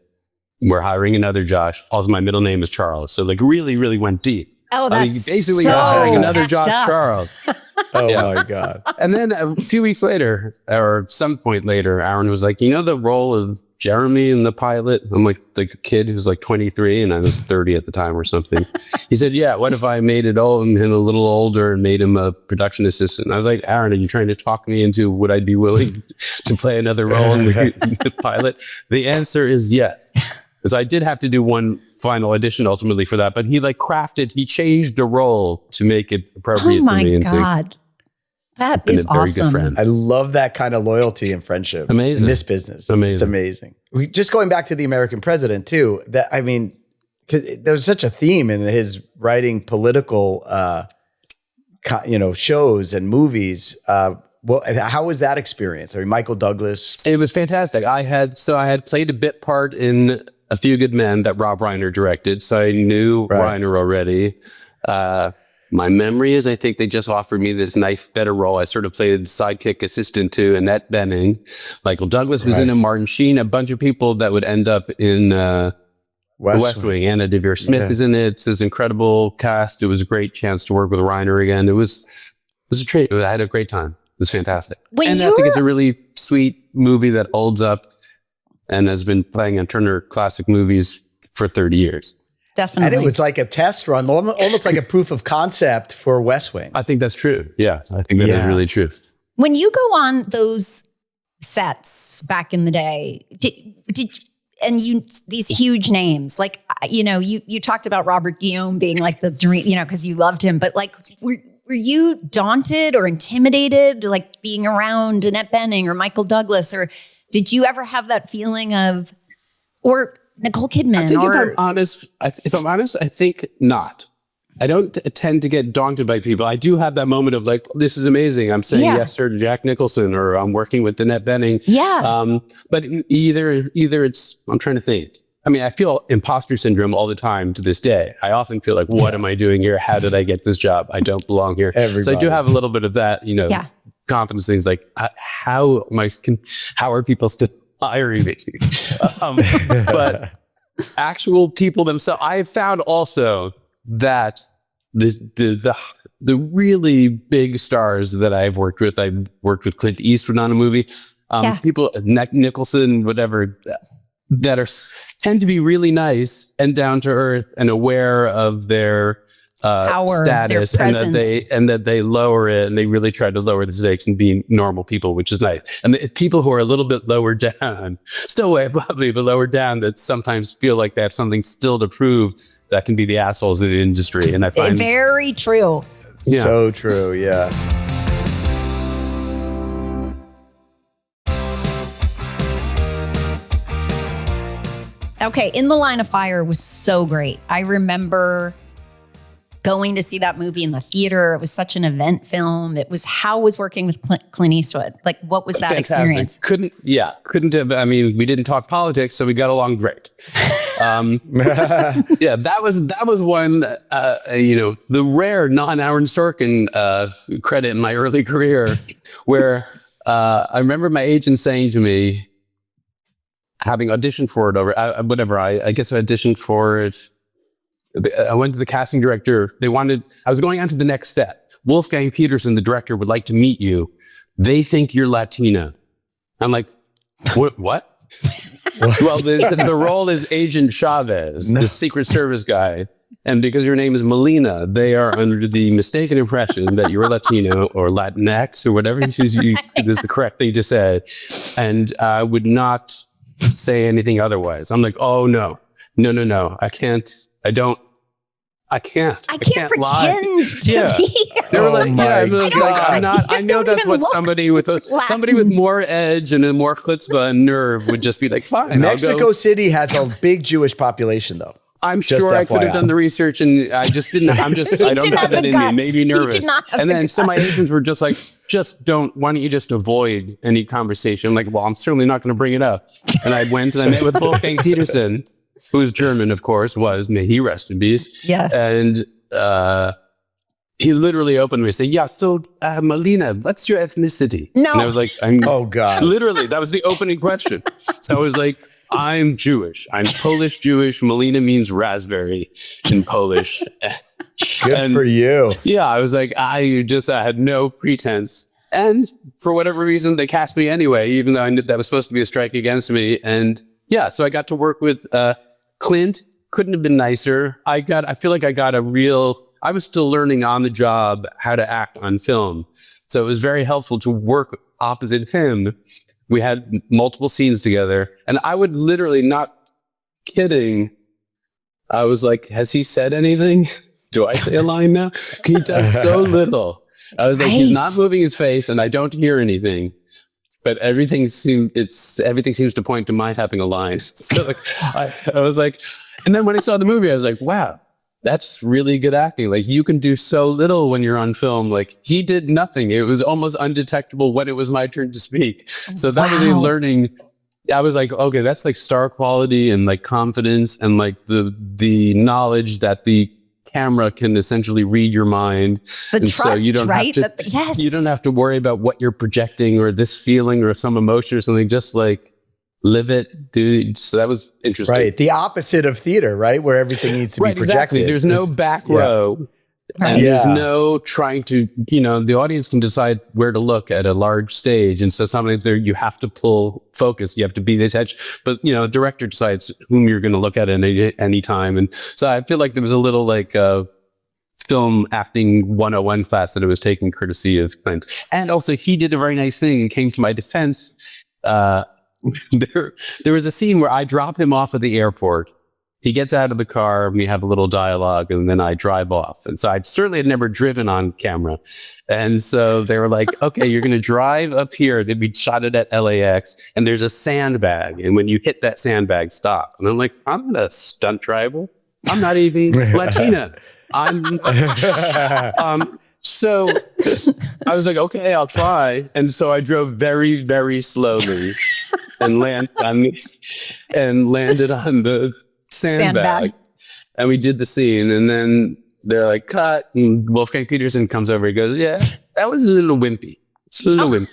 We're hiring another Josh. Also, my middle name is Charles. So like really, really went deep. Oh, that's basically hiring another Josh Charles. My God. And then a few weeks later, or some point later, Aaron was like, the role of Jeremy in the pilot? I'm like the kid who's like 23 and I was 30 at the time or something. He said, yeah, what if I made him a little older and made him a production assistant? And I was like, Aaron, are you trying to talk me into would I be willing to play another role in the pilot? The answer is yes. Because I did have to do one final audition ultimately for that, but he he changed the role to make it appropriate to me. Oh my God. That is awesome. Good friend. I love that kind of loyalty and friendship. Amazing. In this business. Amazing. It's amazing. Just going back to the American president too, because there's such a theme in his writing political, shows and movies. How was that experience? Michael Douglas. It was fantastic. I had played a bit part in A Few Good Men that Rob Reiner directed. So I knew Reiner already. My memory is I think they just offered me this better role. I sort of played sidekick assistant to Annette Bening. Michael Douglas was in it, Martin Sheen, a bunch of people that would end up in the West Wing. Anna Devere Smith is in it. It's this incredible cast. It was a great chance to work with Reiner again. It was a treat. I had a great time. It was fantastic. I think it's a really sweet movie that holds up and has been playing on Turner Classic Movies for 30 years. Definitely. And it was like a test run, almost like a proof of concept for West Wing. I think that's true. Yeah, I think that is really true. When you go on those sets back in the day, these huge names, like, you talked about Robert Guillaume being like the dream, because you loved him, but like, were you daunted or intimidated, like being around Annette Bening or Michael Douglas, or Did you ever have that feeling of, or Nicole Kidman? I think if I'm honest, I think not. I don't tend to get daunted by people. I do have that moment of like, this is amazing. I'm saying yes sir to Jack Nicholson, or I'm working with Annette Bening. Yeah. But either it's, I'm trying to think. I mean, I feel imposter syndrome all the time to this day. I often feel like, what am I doing here? How did I get this job? I don't belong here. So I do have a little bit of that, confidence things like, how are people still hiring me? But actual people themselves, I have found also that the really big stars that I've worked with Clint Eastwood on a movie, people, Nicholson, whatever, that tend to be really nice and down to earth and aware of their power, status, and that they lower it, and they really try to lower the stakes and be normal people, which is nice. And the people who are a little bit lower down, still way above me, but lower down, that sometimes feel like they have something still to prove, that can be the assholes of the industry. And I find very true. Yeah. So true. Yeah. Okay, In the Line of Fire was so great. I remember going to see that movie in the theater. It was such an event film. It was, how was working with Clint Eastwood? Like, what was that experience? Couldn't have, I mean, we didn't talk politics, so we got along great. That was one, the rare non-Aaron Sorkin credit in my early career, where I remember my agent saying to me, having auditioned for it I guess I auditioned for it. I went to the casting director. I was going on to the next step. Wolfgang Petersen, the director, would like to meet you. They think you're Latina. I'm like, what? Well, the role is Agent Chavez, the Secret Service guy. And because your name is Malina, they are under the mistaken impression that you're Latino or Latinx or whatever is the correct thing to say. And I would not say anything otherwise. I'm like, oh, no. I can't pretend to be. They were like, I'm not. I know that's what somebody with more edge and a more chutzpah and nerve would just be like, fine. Mexico City has a big Jewish population, though. I'm sure I could have done the research, and I just didn't. I don't have that in me. Maybe nervous. And then some of my agents were just like, why don't you just avoid any conversation? I'm like, well, I'm certainly not going to bring it up. And I went and I met with Wolfgang Petersen, who's German, of course, may he rest in peace. Yes. And he literally opened me and said, yeah, so Malina, what's your ethnicity? No. And I was like, oh, God. Literally, that was the opening question. So I was like, I'm Jewish. I'm Polish Jewish. Malina means raspberry in Polish. Good for you. Yeah, I was like, I had no pretense. And for whatever reason, they cast me anyway, even though I knew that was supposed to be a strike against me. And yeah, so I got to work with Clint. Couldn't have been nicer. I feel like I was still learning on the job how to act on film. So it was very helpful to work opposite him. We had multiple scenes together, and I would literally, not kidding, I was like, has he said anything? Do I say a line now? He does so little. I was like, he's not moving his face, and I don't hear anything. But everything seems to point to my having a line. So I was like, and then when I saw the movie, I was like, wow, that's really good acting. Like, you can do so little when you're on film. Like, he did nothing. It was almost undetectable when it was my turn to speak. So that was a learning. I was like, okay, that's like star quality and like confidence and like the knowledge that the camera can essentially read your mind. The trust, so you don't right? have to, yes. You don't have to worry about what you're projecting or this feeling or some emotion or something. Just like live it, do. So that was interesting. Right. The opposite of theater, right? Where everything needs to be projected. Exactly. There's no back row. And there's no trying to, the audience can decide where to look at a large stage. And so something there, you have to pull focus. You have to be the attention. But, director decides whom you're going to look at any time. And so I feel like there was a little like film acting 101 class that I was taking courtesy of Clint. And also he did a very nice thing and came to my defense. There was a scene where I drop him off at the airport he gets out of the car and we have a little dialogue and then I drive off. And so I certainly had never driven on camera. And so they were like, okay, you're going to drive up here. We shot it at LAX and there's a sandbag. And when you hit that sandbag, stop. And I'm like, I'm not a stunt driver. I'm not even Latina. So I was like, okay, I'll try. And so I drove very, very slowly and landed on the sandbag. And we did the scene. And then they're like, cut. And Wolfgang Petersen comes over. He goes, yeah, that was a little wimpy. It's a little wimpy.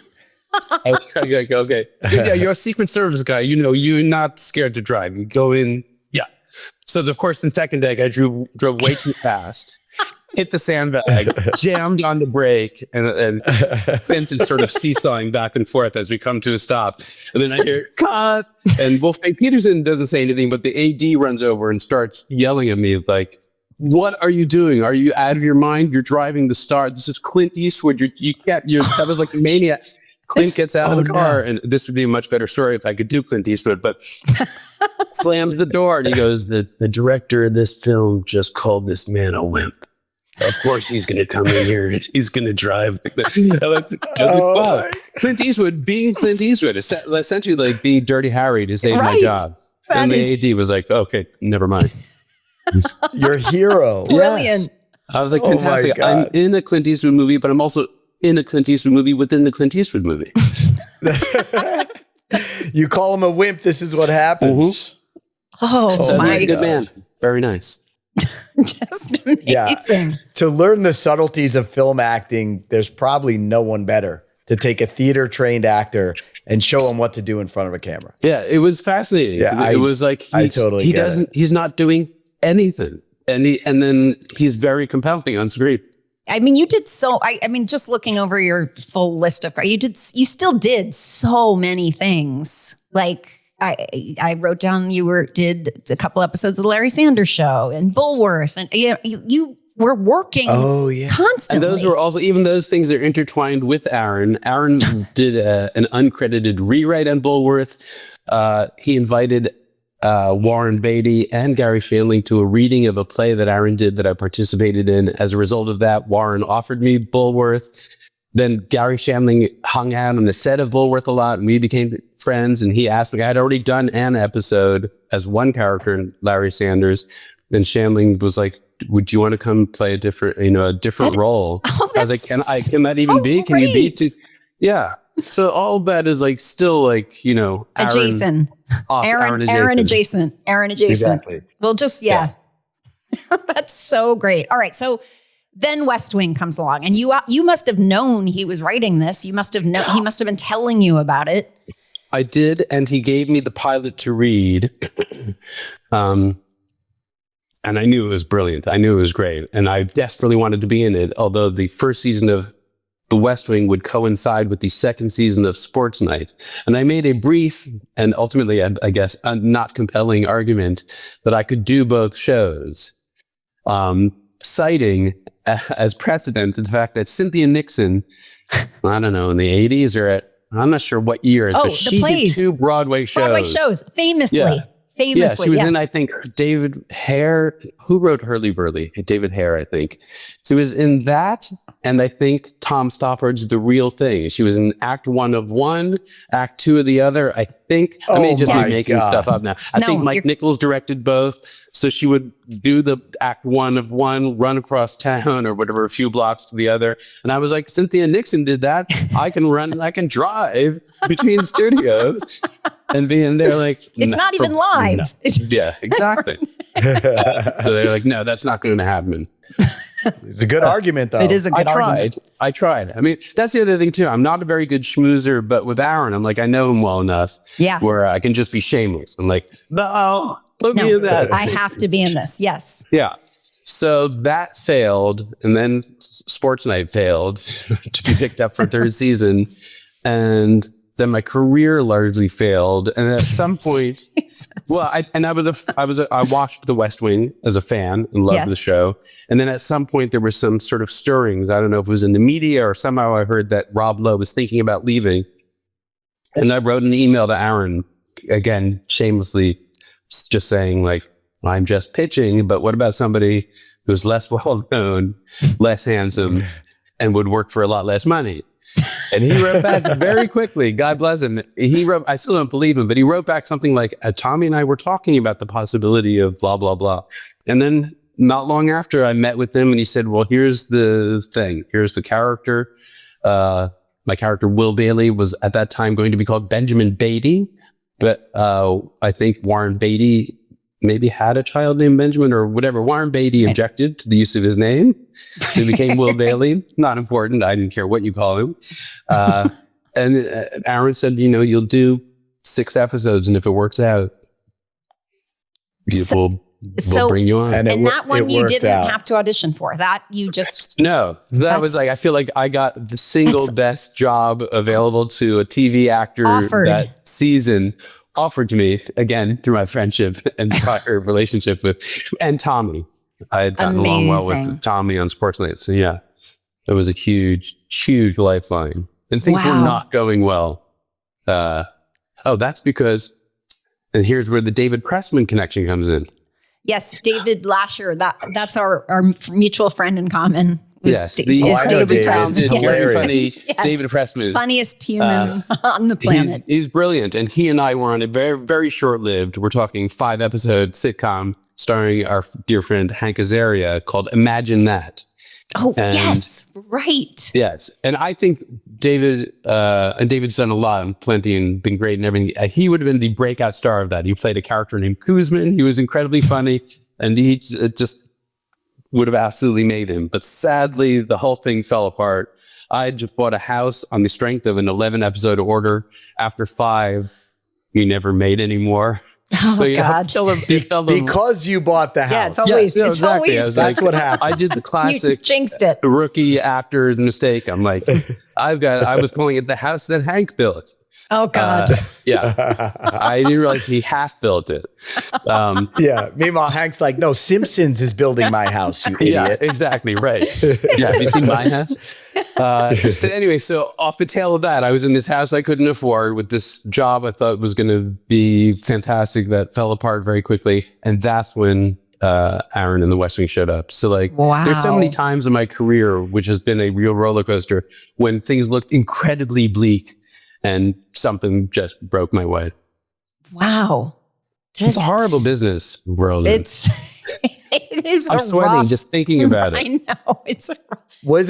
I was like, okay. Yeah, you're a Secret Service guy. You know, you're not scared to drive. You go in. Yeah. So, of course, the second day, I drove way too fast. Hit the sandbag, jammed on the brake, and Fenton sort of seesawing back and forth as we come to a stop. And then I hear, cut! And Wolfgang Petersen doesn't say anything, but the AD runs over and starts yelling at me like, what are you doing? Are you out of your mind? You're driving the Star. This is Clint Eastwood. That was like a maniac. Clint gets out of the car, and this would be a much better story if I could do Clint Eastwood, but slams the door and he goes, the director of this film just called this man a wimp. Of course, he's going to come in here and he's going to drive. Wow. Clint Eastwood being Clint Eastwood, essentially like being Dirty Harry to save my job. And the AD was like, okay, never mind. Your hero. Brilliant. Yes. I was like, fantastic. I'm in a Clint Eastwood movie, but I'm also in a Clint Eastwood movie within the Clint Eastwood movie. You call him a wimp, this is what happens. Oh, so my he's a good man. Very nice. Just amazing. Yeah. To learn the subtleties of film acting, there's probably no one better to take a theater trained actor and show him what to do in front of a camera. Yeah, it was fascinating. Yeah, it was like he's not doing anything, and then he's very compelling on screen. I mean, you did just looking over your full list of, you still did so many things. Like I wrote down did a couple episodes of the Larry Sanders Show and Bulworth, and you were working constantly. And those were also, even those things are intertwined with Aaron. Aaron did an uncredited rewrite on Bulworth. He invited Warren Beatty and Gary Shandling to a reading of a play that Aaron did that I participated in. As a result of that, Warren offered me Bulworth. Then Gary Shandling hung out on the set of Bulworth a lot, and we became friends. And he asked me, I had already done an episode as one character in Larry Sanders. Then Shandling was like, would you want to come play a different role? I was like, can that even be? Can you be too? Yeah. So all that is like still like, adjacent. Aaron adjacent. Exactly. Well, just, yeah. That's so great. All right. So then West Wing comes along, and you must have known he was writing this. He must have been telling you about it. I did. And he gave me the pilot to read. And I knew it was brilliant. I knew it was great. And I desperately wanted to be in it. Although the first season of The West Wing would coincide with the second season of Sports Night. And I made a brief and ultimately, I guess, a not compelling argument that I could do both shows, citing as precedent the fact that Cynthia Nixon, I don't know, in the 80s I'm not sure what year, but she did 2 Broadway shows. Famously. Yeah. Yeah, she was in, I think, David Hare. Who wrote Hurly Burly? David Hare, I think. She was in that, and I think Tom Stoppard's The Real Thing. She was in Act 1 of one, Act 2 of the other. I think, I may just be making stuff up now. I think Mike Nichols directed both. So she would do the Act 1 of one, run across town or whatever, a few blocks to the other. And I was like, Cynthia Nixon did that. I can run, I can drive between studios. And being there like, it's not even live. No. Yeah, exactly. So they're like, no, that's not going to happen. It's a good argument, though. It is a good argument. I tried. I mean, that's the other thing, too. I'm not a very good schmoozer, but with Aaron, I'm like, I know him well enough where I can just be shameless. I'm like, no, put me in that. I have to be in this. Yes. Yeah. So that failed. And then Sports Night failed to be picked up for third season. And then my career largely failed. And at some point, I watched The West Wing as a fan and loved the show. And then at some point there were some sort of stirrings. I don't know if it was in the media or somehow I heard that Rob Lowe was thinking about leaving. And I wrote an email to Aaron, again, shamelessly, just saying like, I'm just pitching, but what about somebody who's less well known, less handsome, and would work for a lot less money? And he wrote back very quickly. God bless him. He wrote, I still don't believe him, but he wrote back something like, Tommy and I were talking about the possibility of blah, blah, blah. And then not long after, I met with him and he said, well, here's the thing. Here's the character. My character, Will Bailey, was at that time going to be called Benjamin Beatty. But I think Warren Beatty maybe had a child named Benjamin or whatever. Warren Beatty objected to the use of his name. So he became Will Bailey. Not important. I didn't care what you call him. And Aaron said, you'll do 6 episodes. And if it works out, we'll bring you on. And that one you didn't have to audition for. That you just... No. That was like, I feel like I got the single best job available to a TV actor that season. Offered to me, again, through my friendship and prior relationship with, and Tommy. I had gotten along well with Tommy on Sports Night. So yeah, it was a huge, huge lifeline. And things were not going well. That's because, and here's where the David Pressman connection comes in. Yes, David Lasher. That's our mutual friend in common. Yes, David very funny. David Pressman, funniest human on the planet. He's brilliant, and he and I were on a very, very short-lived. We're talking 5-episode sitcom starring our dear friend Hank Azaria called "Imagine That." Oh, yes, right. Yes, and I think David and David's done a lot and plenty and been great and everything. He would have been the breakout star of that. He played a character named Kuzman. He was incredibly funny, and he just would have absolutely made him. But sadly, the whole thing fell apart. I just bought a house on the strength of an 11-episode order. After 5, he never made any more. Oh, God. Because you bought the house. Yeah, it's always, exactly. That's what happened. I did the classic you jinxed it. Rookie actor's mistake. I'm like, I was calling it the house that Hank built. Oh, God. I didn't realize he half built it. Meanwhile, Hank's like, no, Simpsons is building my house, you idiot. Yeah, exactly. Right. Yeah. Have you seen my house? But anyway, so off the tail of that, I was in this house I couldn't afford with this job I thought was going to be fantastic that fell apart very quickly. And that's when Aaron and the West Wing showed up. So there's so many times in my career, which has been a real roller coaster, when things looked incredibly bleak and something just broke my way. Wow. It's a horrible business world. It is. I'm sweating just thinking about it. I know. Were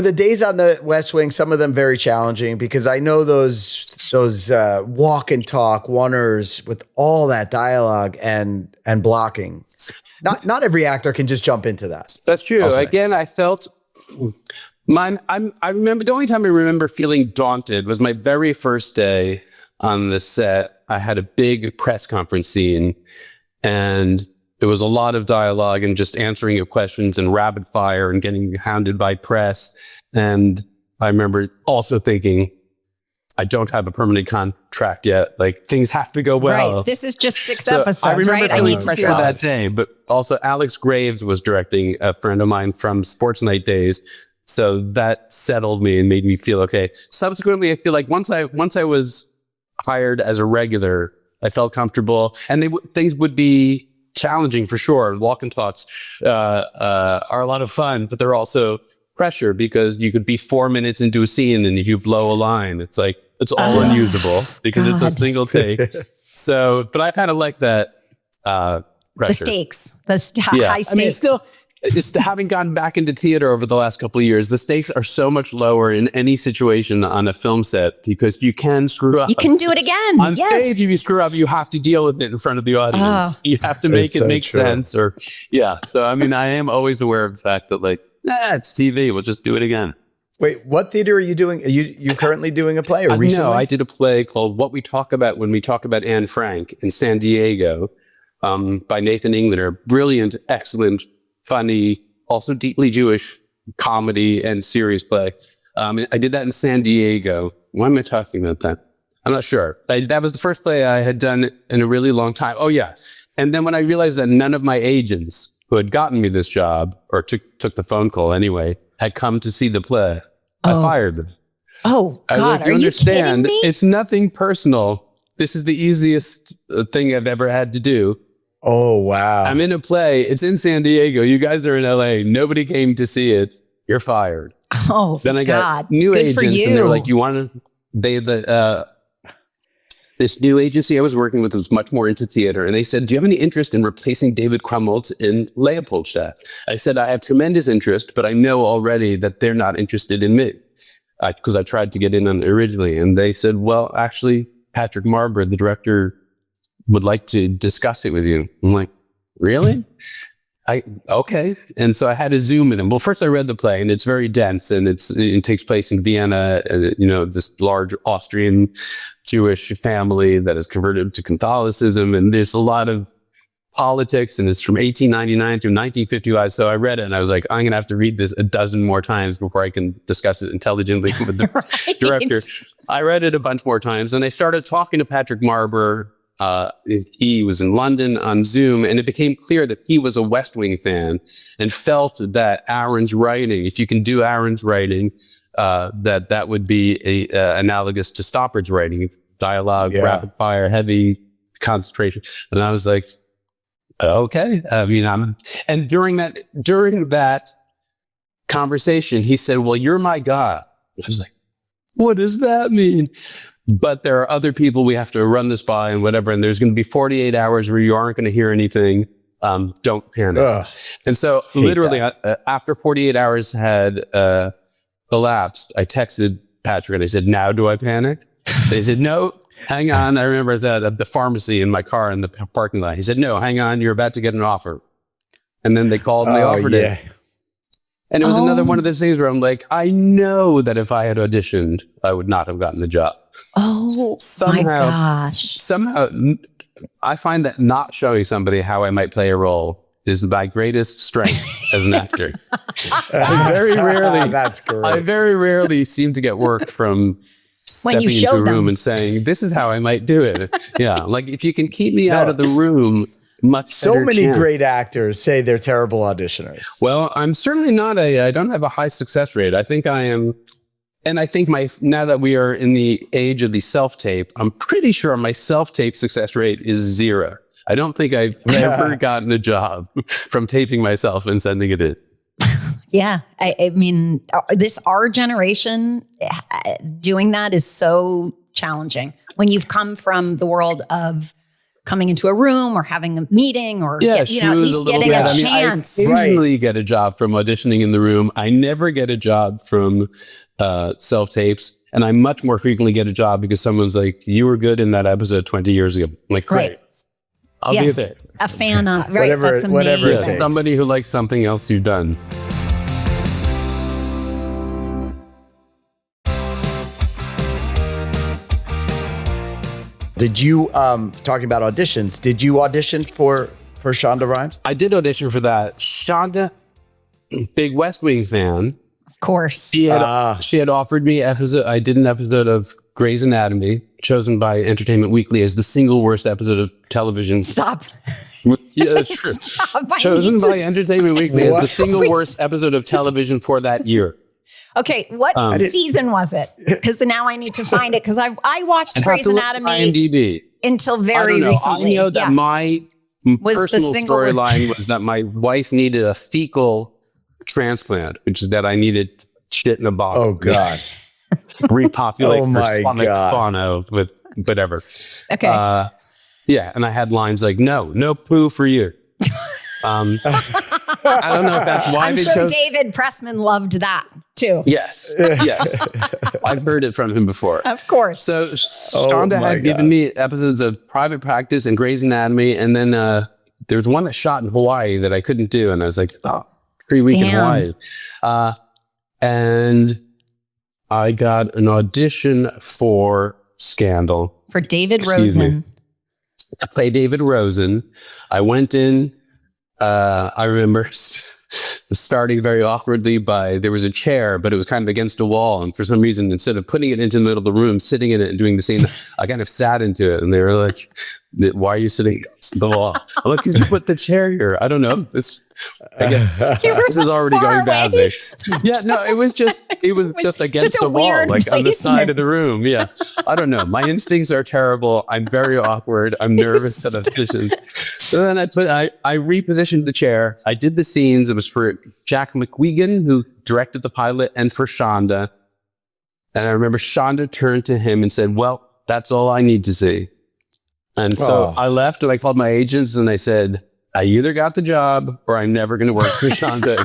the days on the West Wing, some of them very challenging? Because I know those walk and talk oneers with all that dialogue and blocking. Not every actor can just jump into that. That's true. Again, I felt I remember the only time I remember feeling daunted was my very first day on the set. I had a big press conference scene, and it was a lot of dialogue and just answering of questions and rapid fire and getting hounded by press. And I remember also thinking, I don't have a permanent contract yet. Like, things have to go well. Right. This is just 6 episodes, I remember right? feeling pressure that day, but also Alex Graves was directing, a friend of mine from Sports Night days. So that settled me and made me feel okay. Subsequently, I feel like once I was hired as a regular, I felt comfortable, and things would be challenging for sure. Walk and talks are a lot of fun, but they're also pressure because you could be 4 minutes into a scene, and if you blow a line, it's all unusable because it's a single take. So, but I kind of like that pressure. The stakes, high stakes. I mean, just having gotten back into theater over the last couple of years, the stakes are so much lower in any situation on a film set because you can screw up. You can do it again. On stage, if you screw up, you have to deal with it in front of the audience. You have to make it make sense. So, I mean, I am always aware of the fact that it's TV. We'll just do it again. Wait, what theater are you doing? Are you currently doing a play or recently? No, I did a play called What We Talk About When We Talk About Anne Frank in San Diego by Nathan Englander. Brilliant, excellent, funny, also deeply Jewish comedy and serious play. I did that in San Diego. Why am I talking about that? I'm not sure. That was the first play I had done in a really long time. Oh, yeah. And then when I realized that none of my agents who had gotten me this job, or took the phone call anyway, had come to see the play, I fired them. Oh, God, are you kidding me? It's nothing personal. This is the easiest thing I've ever had to do. Oh, wow. I'm in a play. It's in San Diego. You guys are in LA. Nobody came to see it. You're fired. Oh, Then I got God. new Good agents, for you. and they were like, "You want to?" This new agency I was working with was much more into theater, and they said, "Do you have any interest in replacing David Krumholtz in Leopoldstadt?" I said, "I have tremendous interest, but I know already that they're not interested in me because I tried to get in on it originally." And they said, "Well, actually, Patrick Marber, the director, would like to discuss it with you." I'm like, "Really?" Okay. And so I had to zoom in. Well, first I read the play, and it's very dense, and it takes place in Vienna, this large Austrian Jewish family that is converted to Catholicism. And there's a lot of politics, and it's from 1899 to 1955. So I read it and I was like, I'm going to have to read this a dozen more times before I can discuss it intelligently with the Right. director. I read it a bunch more times, and I started talking to Patrick Marber. He was in London on Zoom, and it became clear that he was a West Wing fan and felt that Aaron's writing, if you can do Aaron's writing, that would be analogous to Stoppard's writing, dialogue, rapid fire, heavy concentration. And I was like, okay. And during that conversation, he said, "Well, you're my guy." I was like, what does that mean? But there are other people we have to run this by and whatever. And there's going to be 48 hours where you aren't going to hear anything. Don't panic. Ugh, and so literally after 48 hours had elapsed, I texted Patrick and I said, "Now do I panic?" They said, "No, hang on." I remember I was at the pharmacy in my car in the parking lot. He said, "No, hang on. You're about to get an offer." And then they called and they offered it. And it was another one of those things where I'm like, I know that if I had auditioned, I would not have gotten the job. Oh, my gosh. Somehow, I find that not showing somebody how I might play a role is my greatest strength as an actor. I very rarely seem to get work from stepping into a room and saying, "This is how I might do it." Yeah, like if you can keep me out of the room, so many great actors say they're terrible auditioners. Well, I'm certainly not I don't have a high success rate. I think I am. And I think now that we are in the age of the self-tape, I'm pretty sure my self-tape success rate is 0. I don't think I've ever gotten a job from taping myself and sending it in. Yeah. I mean, our generation doing that is so challenging when you've come from the world of coming into a room or having a meeting or at least getting a chance. I occasionally get a job from auditioning in the room. I never get a job from self-tapes. And I much more frequently get a job because someone's like, "You were good in that episode 20 years ago." I'm like, great. I'll be there. A fan of, right? That's amazing. Whatever somebody who likes something else you've done. Did you, talking about auditions, did you audition for Shonda Rhimes? I did audition for that. Shonda, big West Wing fan. Of course. She had offered me I did an episode of Grey's Anatomy, chosen by Entertainment Weekly as the single worst episode of television. Stop. Yeah, that's true. Stop. Chosen by Entertainment Weekly as the single worst episode of television for that year. Okay, what season was it? Because now I need to find it because I watched Grey's Anatomy IMDb. Until very recently. I know that my personal storyline was that my wife needed a fecal transplant, which is that I needed shit in a bottle. Oh God! Repopulate her stomach fauna with whatever. Okay. And I had lines like, "No poo for you." I don't know if that's why I'm sure David Pressman loved that too. Yes. I've heard it from him before. Of course. So Shonda had given me episodes of Private Practice and Grey's Anatomy. And then there was one that shot in Hawaii that I couldn't do. And I was like, 3 week in Hawaii. And I got an audition for Scandal. For David Rosen. I play David Rosen. I went in. I remember starting very awkwardly there was a chair, but it was kind of against a wall. And for some reason, instead of putting it into the middle of the room, sitting in it and doing the scene, I kind of sat into it. And they were like, "Why are you sitting?" the wall. I'm like, could you put the chair here? I don't know. I guess this is already going badly. Yeah, no, it was just against the wall, like on the side of the room. Yeah. I don't know. My instincts are terrible. I'm very awkward. I'm nervous at auditions. So then I repositioned the chair. I did the scenes. It was for Jack McQuiggan, who directed the pilot, and for Shonda. And I remember Shonda turned to him and said, well, that's all I need to see. And so I left and I called my agents and I said, I either got the job or I'm never going to work for Shonda.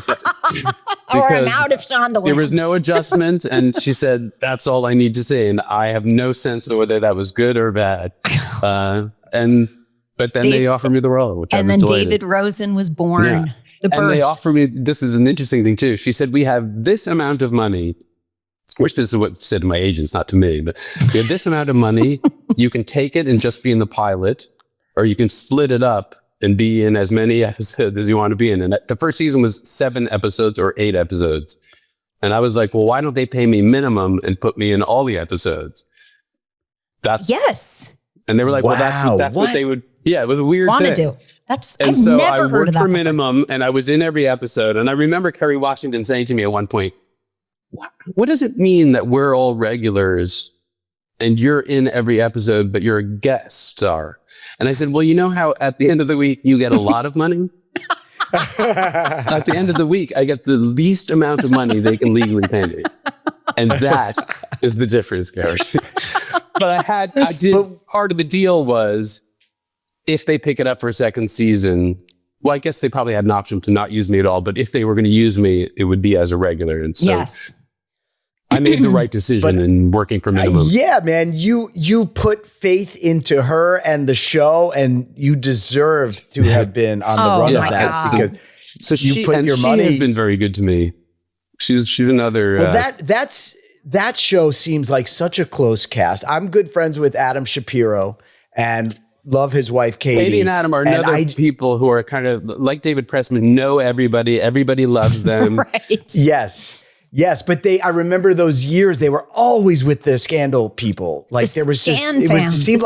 Or I'm out of Shonda. There was no adjustment. And she said, that's all I need to see. And I have no sense of whether that was good or bad. But then they offered me the role, which I was delighted. And then David Rosen was born. Yeah. And they offered me, this is an interesting thing too. She said, we have this amount of money, which this is what said to my agents, not to me, but we have this amount of money. You can take it and just be in the pilot, or you can split it up and be in as many episodes as you want to be in. And the first season was 7 episodes or 8 episodes. And I was like, well, why don't they pay me minimum and put me in all the episodes? Yes. And they were like, well, that's what they would. Yeah, it was a weird thing. Do. I've never heard of that. I worked for minimum and I was in every episode. And I remember Kerry Washington saying to me at one point, what does it mean that we're all regulars and you're in every episode, but you're a guest star? And I said, well, you know how at the end of the week, you get a lot of money? At the end of the week, I get the least amount of money they can legally pay me. And that is the difference, Gary. But part of the deal was if they pick it up for a second season, well, I guess they probably had an option to not use me at all. But if they were going to use me, it would be as a regular. And so I made the right decision in working for minimum. Yeah, man, you put faith into her and the show, and you deserve to have been on the run of that. Because so you put your money. She has been very good to me. She's another. Well, that show seems like such a close cast. I'm good friends with Adam Shapiro and love his wife, Katie. Katie and Adam are another people who are kind of like David Pressman, know everybody. Everybody loves them. Right. Yes, but I remember those years, they were always with the Scandal people. Like there was just, it seemed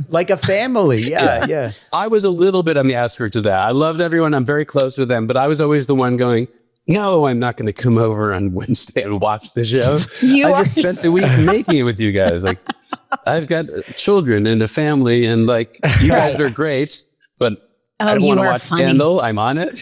like a family. Yeah. I was a little bit on the outskirts of that. I loved everyone. I'm very close with them, but I was always the one going, no, I'm not going to come over on Wednesday and watch the show. I just spent the week making it with you guys. Like I've got children and a family and like you guys are great, but I don't want to watch Scandal. I'm on it.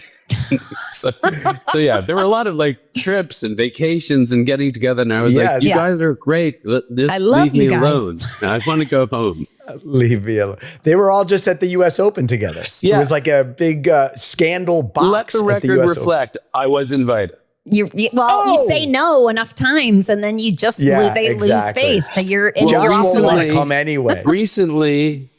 so yeah, there were a lot of like trips and vacations and getting together. And I was like, you guys are great. Just leave me alone. I want to go home. Leave me alone. They were all just at the US Open together. Yeah. It was like a big Scandal box. Let the record reflect. I was invited. You say no enough times and then you just lose faith that you're in your come anyway. Recently,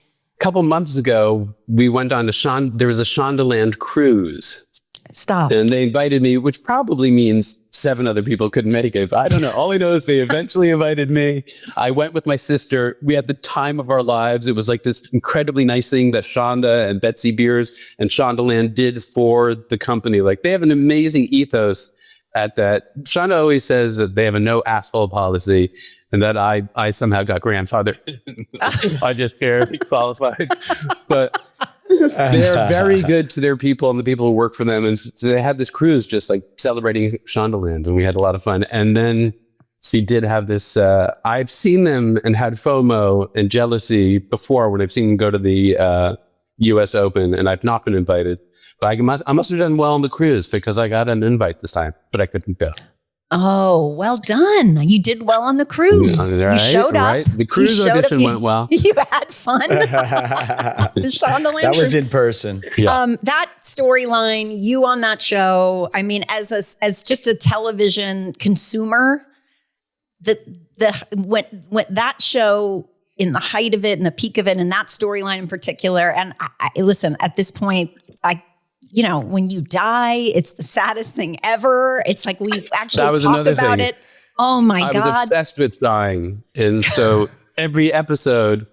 a couple months ago, we went on there was a Shondaland cruise. Stop. And they invited me, which probably means 7 other people couldn't make it. I don't know. All I know is they eventually invited me. I went with my sister. We had the time of our lives. It was like this incredibly nice thing that Shonda and Betsy Beers and Shondaland did for the company. Like they have an amazing ethos at that. Shonda always says that they have a no asshole policy and that I somehow got grandfathered. I just barely qualified. But they're very good to their people and the people who work for them. And so they had this cruise just like celebrating Shondaland and we had a lot of fun. And then she did have this, I've seen them and had FOMO and jealousy before when I've seen them go to the US Open and I've not been invited. But I must have done well on the cruise because I got an invite this time, but I couldn't go. Oh, well done. You did well on the cruise. Right, you showed up. Right. The cruise audition went well. You had fun. The Shondaland. That was in person. Yeah. That storyline, you on that show, I mean, as just a television consumer, when that show in the height of it and the peak of it and that storyline in particular, and I listen, at this point, when you die, it's the saddest thing ever. It's like we actually talk about it. Oh my God. I was obsessed with dying. And so every episode,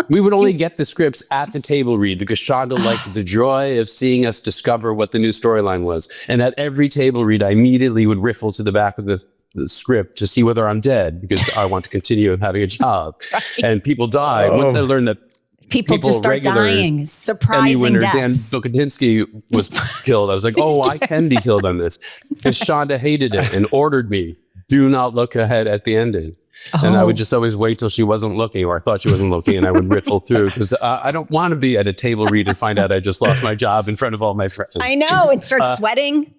we would only get the scripts at the table read because Shonda liked the joy of seeing us discover what the new storyline was. And at every table read, I immediately would riffle to the back of the script to see whether I'm dead because I want to continue having a job. Right. And people died. Once I learned that People just start dying. Emmy Surprising winner Dan deaths. Bukatinsky was killed. I was like, oh, why can he killed on this? Because Shonda hated it and ordered me, do not look ahead at the ending. And I would just always wait till she wasn't looking, or I thought she wasn't looking, and I would riffle through because I don't want to be at a table read and find out I just lost my job in front of all my friends. I know, and start sweating.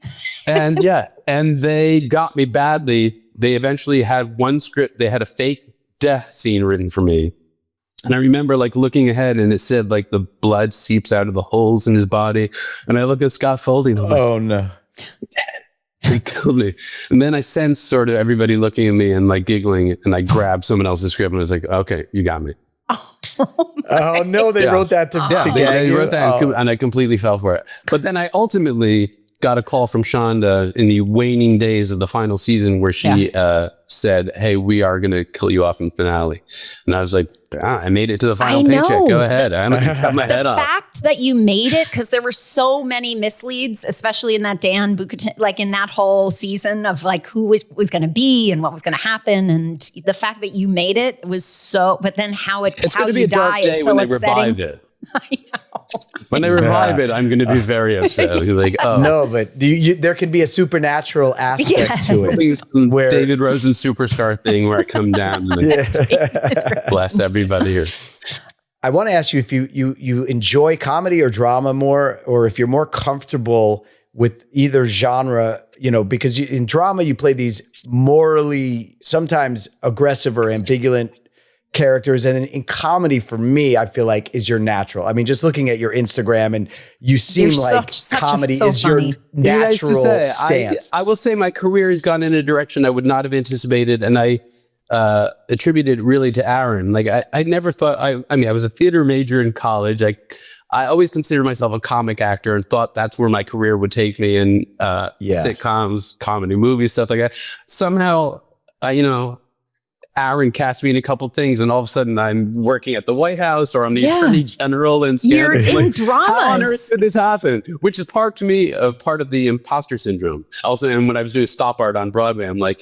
And and they got me badly. They eventually had one script. They had a fake death scene written for me. And I remember like looking ahead and it said like the blood seeps out of the holes in his body. And I look at Scott Foley and I'm like, oh no. They killed me. And then I sensed sort of everybody looking at me and like giggling, and I grabbed someone else's script and I was like, okay, you got me. Oh no, they wrote that to they you? wrote that and I completely fell for it. But then I ultimately got a call from Shonda in the waning days of the final season where she said, hey, we are going to kill you off in finale. And I was like, I made it to the final paycheck. Go ahead. I don't cut my head off. The fact that you made it, because there were so many misleads, especially in that Dan Buchanan, like in that whole season of like who it was going to be and what was going to happen. And the fact that you made it was so, but then how you die is so upsetting. It. I know. When they revive it, I'm going to be very upset. Like, oh. No, but there can be a supernatural aspect to it. Where David Rosen superstar thing where I come down and bless everybody here. I want to ask you if you enjoy comedy or drama more, or if you're more comfortable with either genre, because in drama, you play these morally, sometimes aggressive or ambivalent characters. And in comedy, for me, I feel like is your natural. I mean, just looking at your Instagram, and you seem like comedy is your natural stance. I will say my career has gone in a direction I would not have anticipated. And I attribute it really to Aaron. Like I never thought, I was a theater major in college. I always considered myself a comic actor and thought that's where my career would take me in sitcoms, comedy movies, stuff like that. Somehow, Aaron cast me in a couple things, and all of a sudden I'm working at the White House, or I'm the Attorney General in Scandal. You're in dramas. How on earth did this happen? Which is part of the imposter syndrome. Also, and when I was doing stop art on Broadway, I'm like,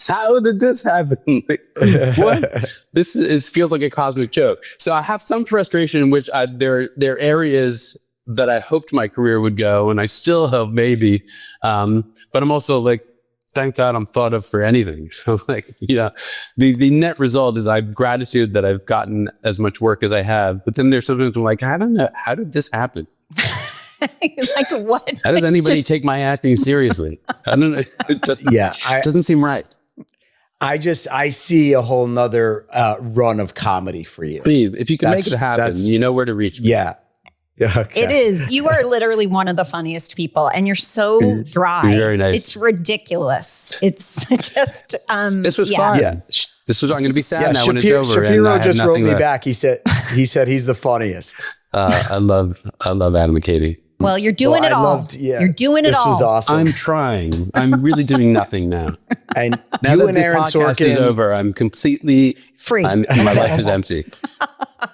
how did this happen? What? This feels like a cosmic joke. So I have some frustration in which there are areas that I hoped my career would go, and I still hope maybe. But I'm also like, thank God I'm thought of for anything. So the net result is I have gratitude that I've gotten as much work as I have. But then there's sometimes I'm like, I don't know, how did this happen? Like what? How does anybody take my acting seriously? I don't know. It doesn't seem right. I see a whole nother run of comedy for you. Please, if you can make it happen, you know where to reach me. Yeah. Okay. It is. You are literally one of the funniest people, and you're so dry. You're very nice. It's ridiculous. It's just. This was fun. Yeah. This was. I'm going to be sad now when it's over. Shapiro just wrote me back. He said he's the funniest. I love Adam and Katie. Well, you're doing it all. You're doing it all. This was awesome. I'm trying. I'm really doing nothing now. And now you that and this Aaron podcast Sorkin is over, I'm completely free. My life is empty.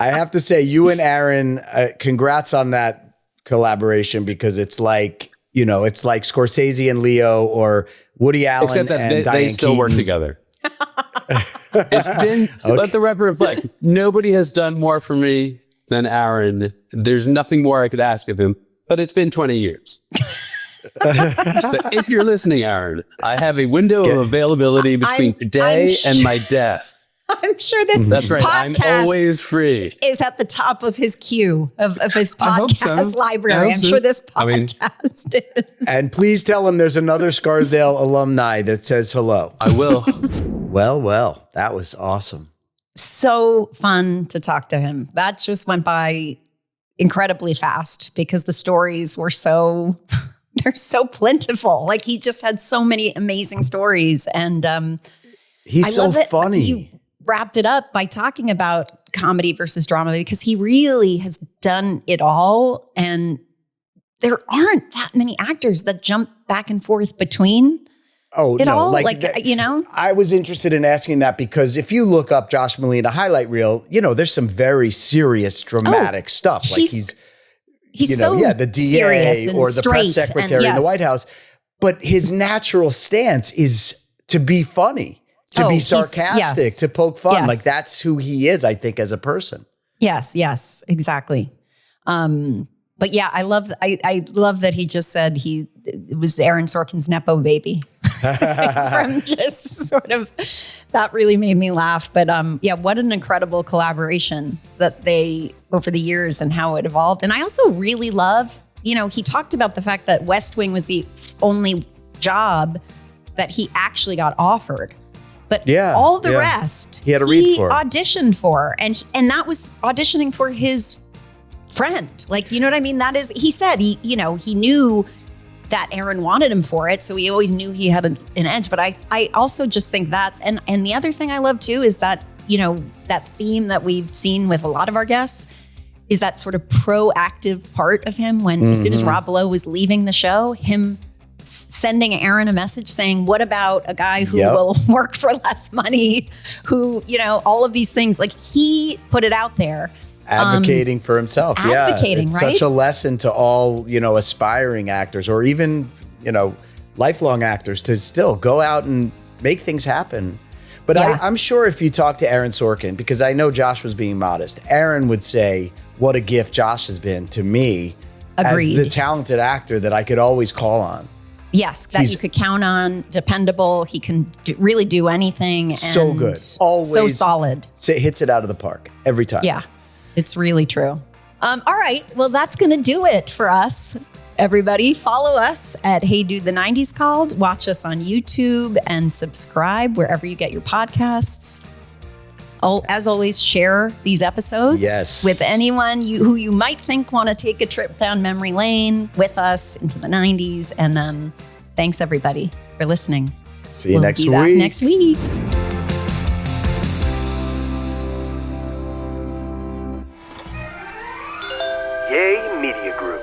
I have to say, you and Aaron, congrats on that collaboration, because it's like Scorsese and Leo, or Woody Allen, except that and they still Keaton. work together. It's been let the record reflect. Nobody has done more for me than Aaron. There's nothing more I could ask of him. But it's been 20 years. So if you're listening, Aaron, I have a window of availability between today and my death. I'm sure this That's right. podcast I'm always free. Is at the top of his queue of his podcast library. I'm sure this podcast is. And please tell him there's another Scarsdale alumni that says hello. I will. Well, that was awesome. So fun to talk to him. That just went by incredibly fast because the stories were they're so plentiful. Like he just had so many amazing stories. And he's so funny. You wrapped it up by talking about comedy versus drama, because he really has done it all. And there aren't that many actors that jump back and forth between it all. I was interested in asking that because if you look up Josh Malina highlight reel, there's some very serious, dramatic stuff. Like he's the DA or the press secretary in the White House. But his natural stance is to be funny, to be sarcastic, to poke fun. Like that's who he is, I think, as a person. Yes, exactly. But yeah, I love that he just said it was Aaron Sorkin's Nepo baby. From just sort of, that really made me laugh. But yeah, what an incredible collaboration that they, over the years, and how it evolved. And I also really love, he talked about the fact that West Wing was the only job that he actually got offered. But all the rest, he had to read for, auditioned for, and that was auditioning for his friend. Like, you know what I mean? That is, he said he knew that Aaron wanted him for it, so he always knew he had an edge. But I also just think that's, and the other thing I love too is that, that theme that we've seen with a lot of our guests is that sort of proactive part of him when as soon as Rob Lowe was leaving the show, him sending Aaron a message saying, what about a guy who will work for less money, who, all of these things, like he put it out there. Advocating for himself. Advocating, it's right? such a lesson to all, aspiring actors or even, lifelong actors to still go out and make things happen. But I'm sure if you talk to Aaron Sorkin, because I know Josh was being modest, Aaron would say, what a gift Josh has been to me. Agreed. As the talented actor that I could always call on. Yes, that you could count on, dependable. He can really do anything. And so good. Always. So solid. Hits it out of the park every time. Yeah, it's really true. All right, well, that's going to do it for us. Everybody, follow us at Hey Dude, the 90s Called. Watch us on YouTube and subscribe wherever you get your podcasts. Oh, as always, share these episodes with anyone who you might think want to take a trip down memory lane with us into the 90s. And thanks, everybody, for listening. See you next week. We'll be back next week. Yay Media Group.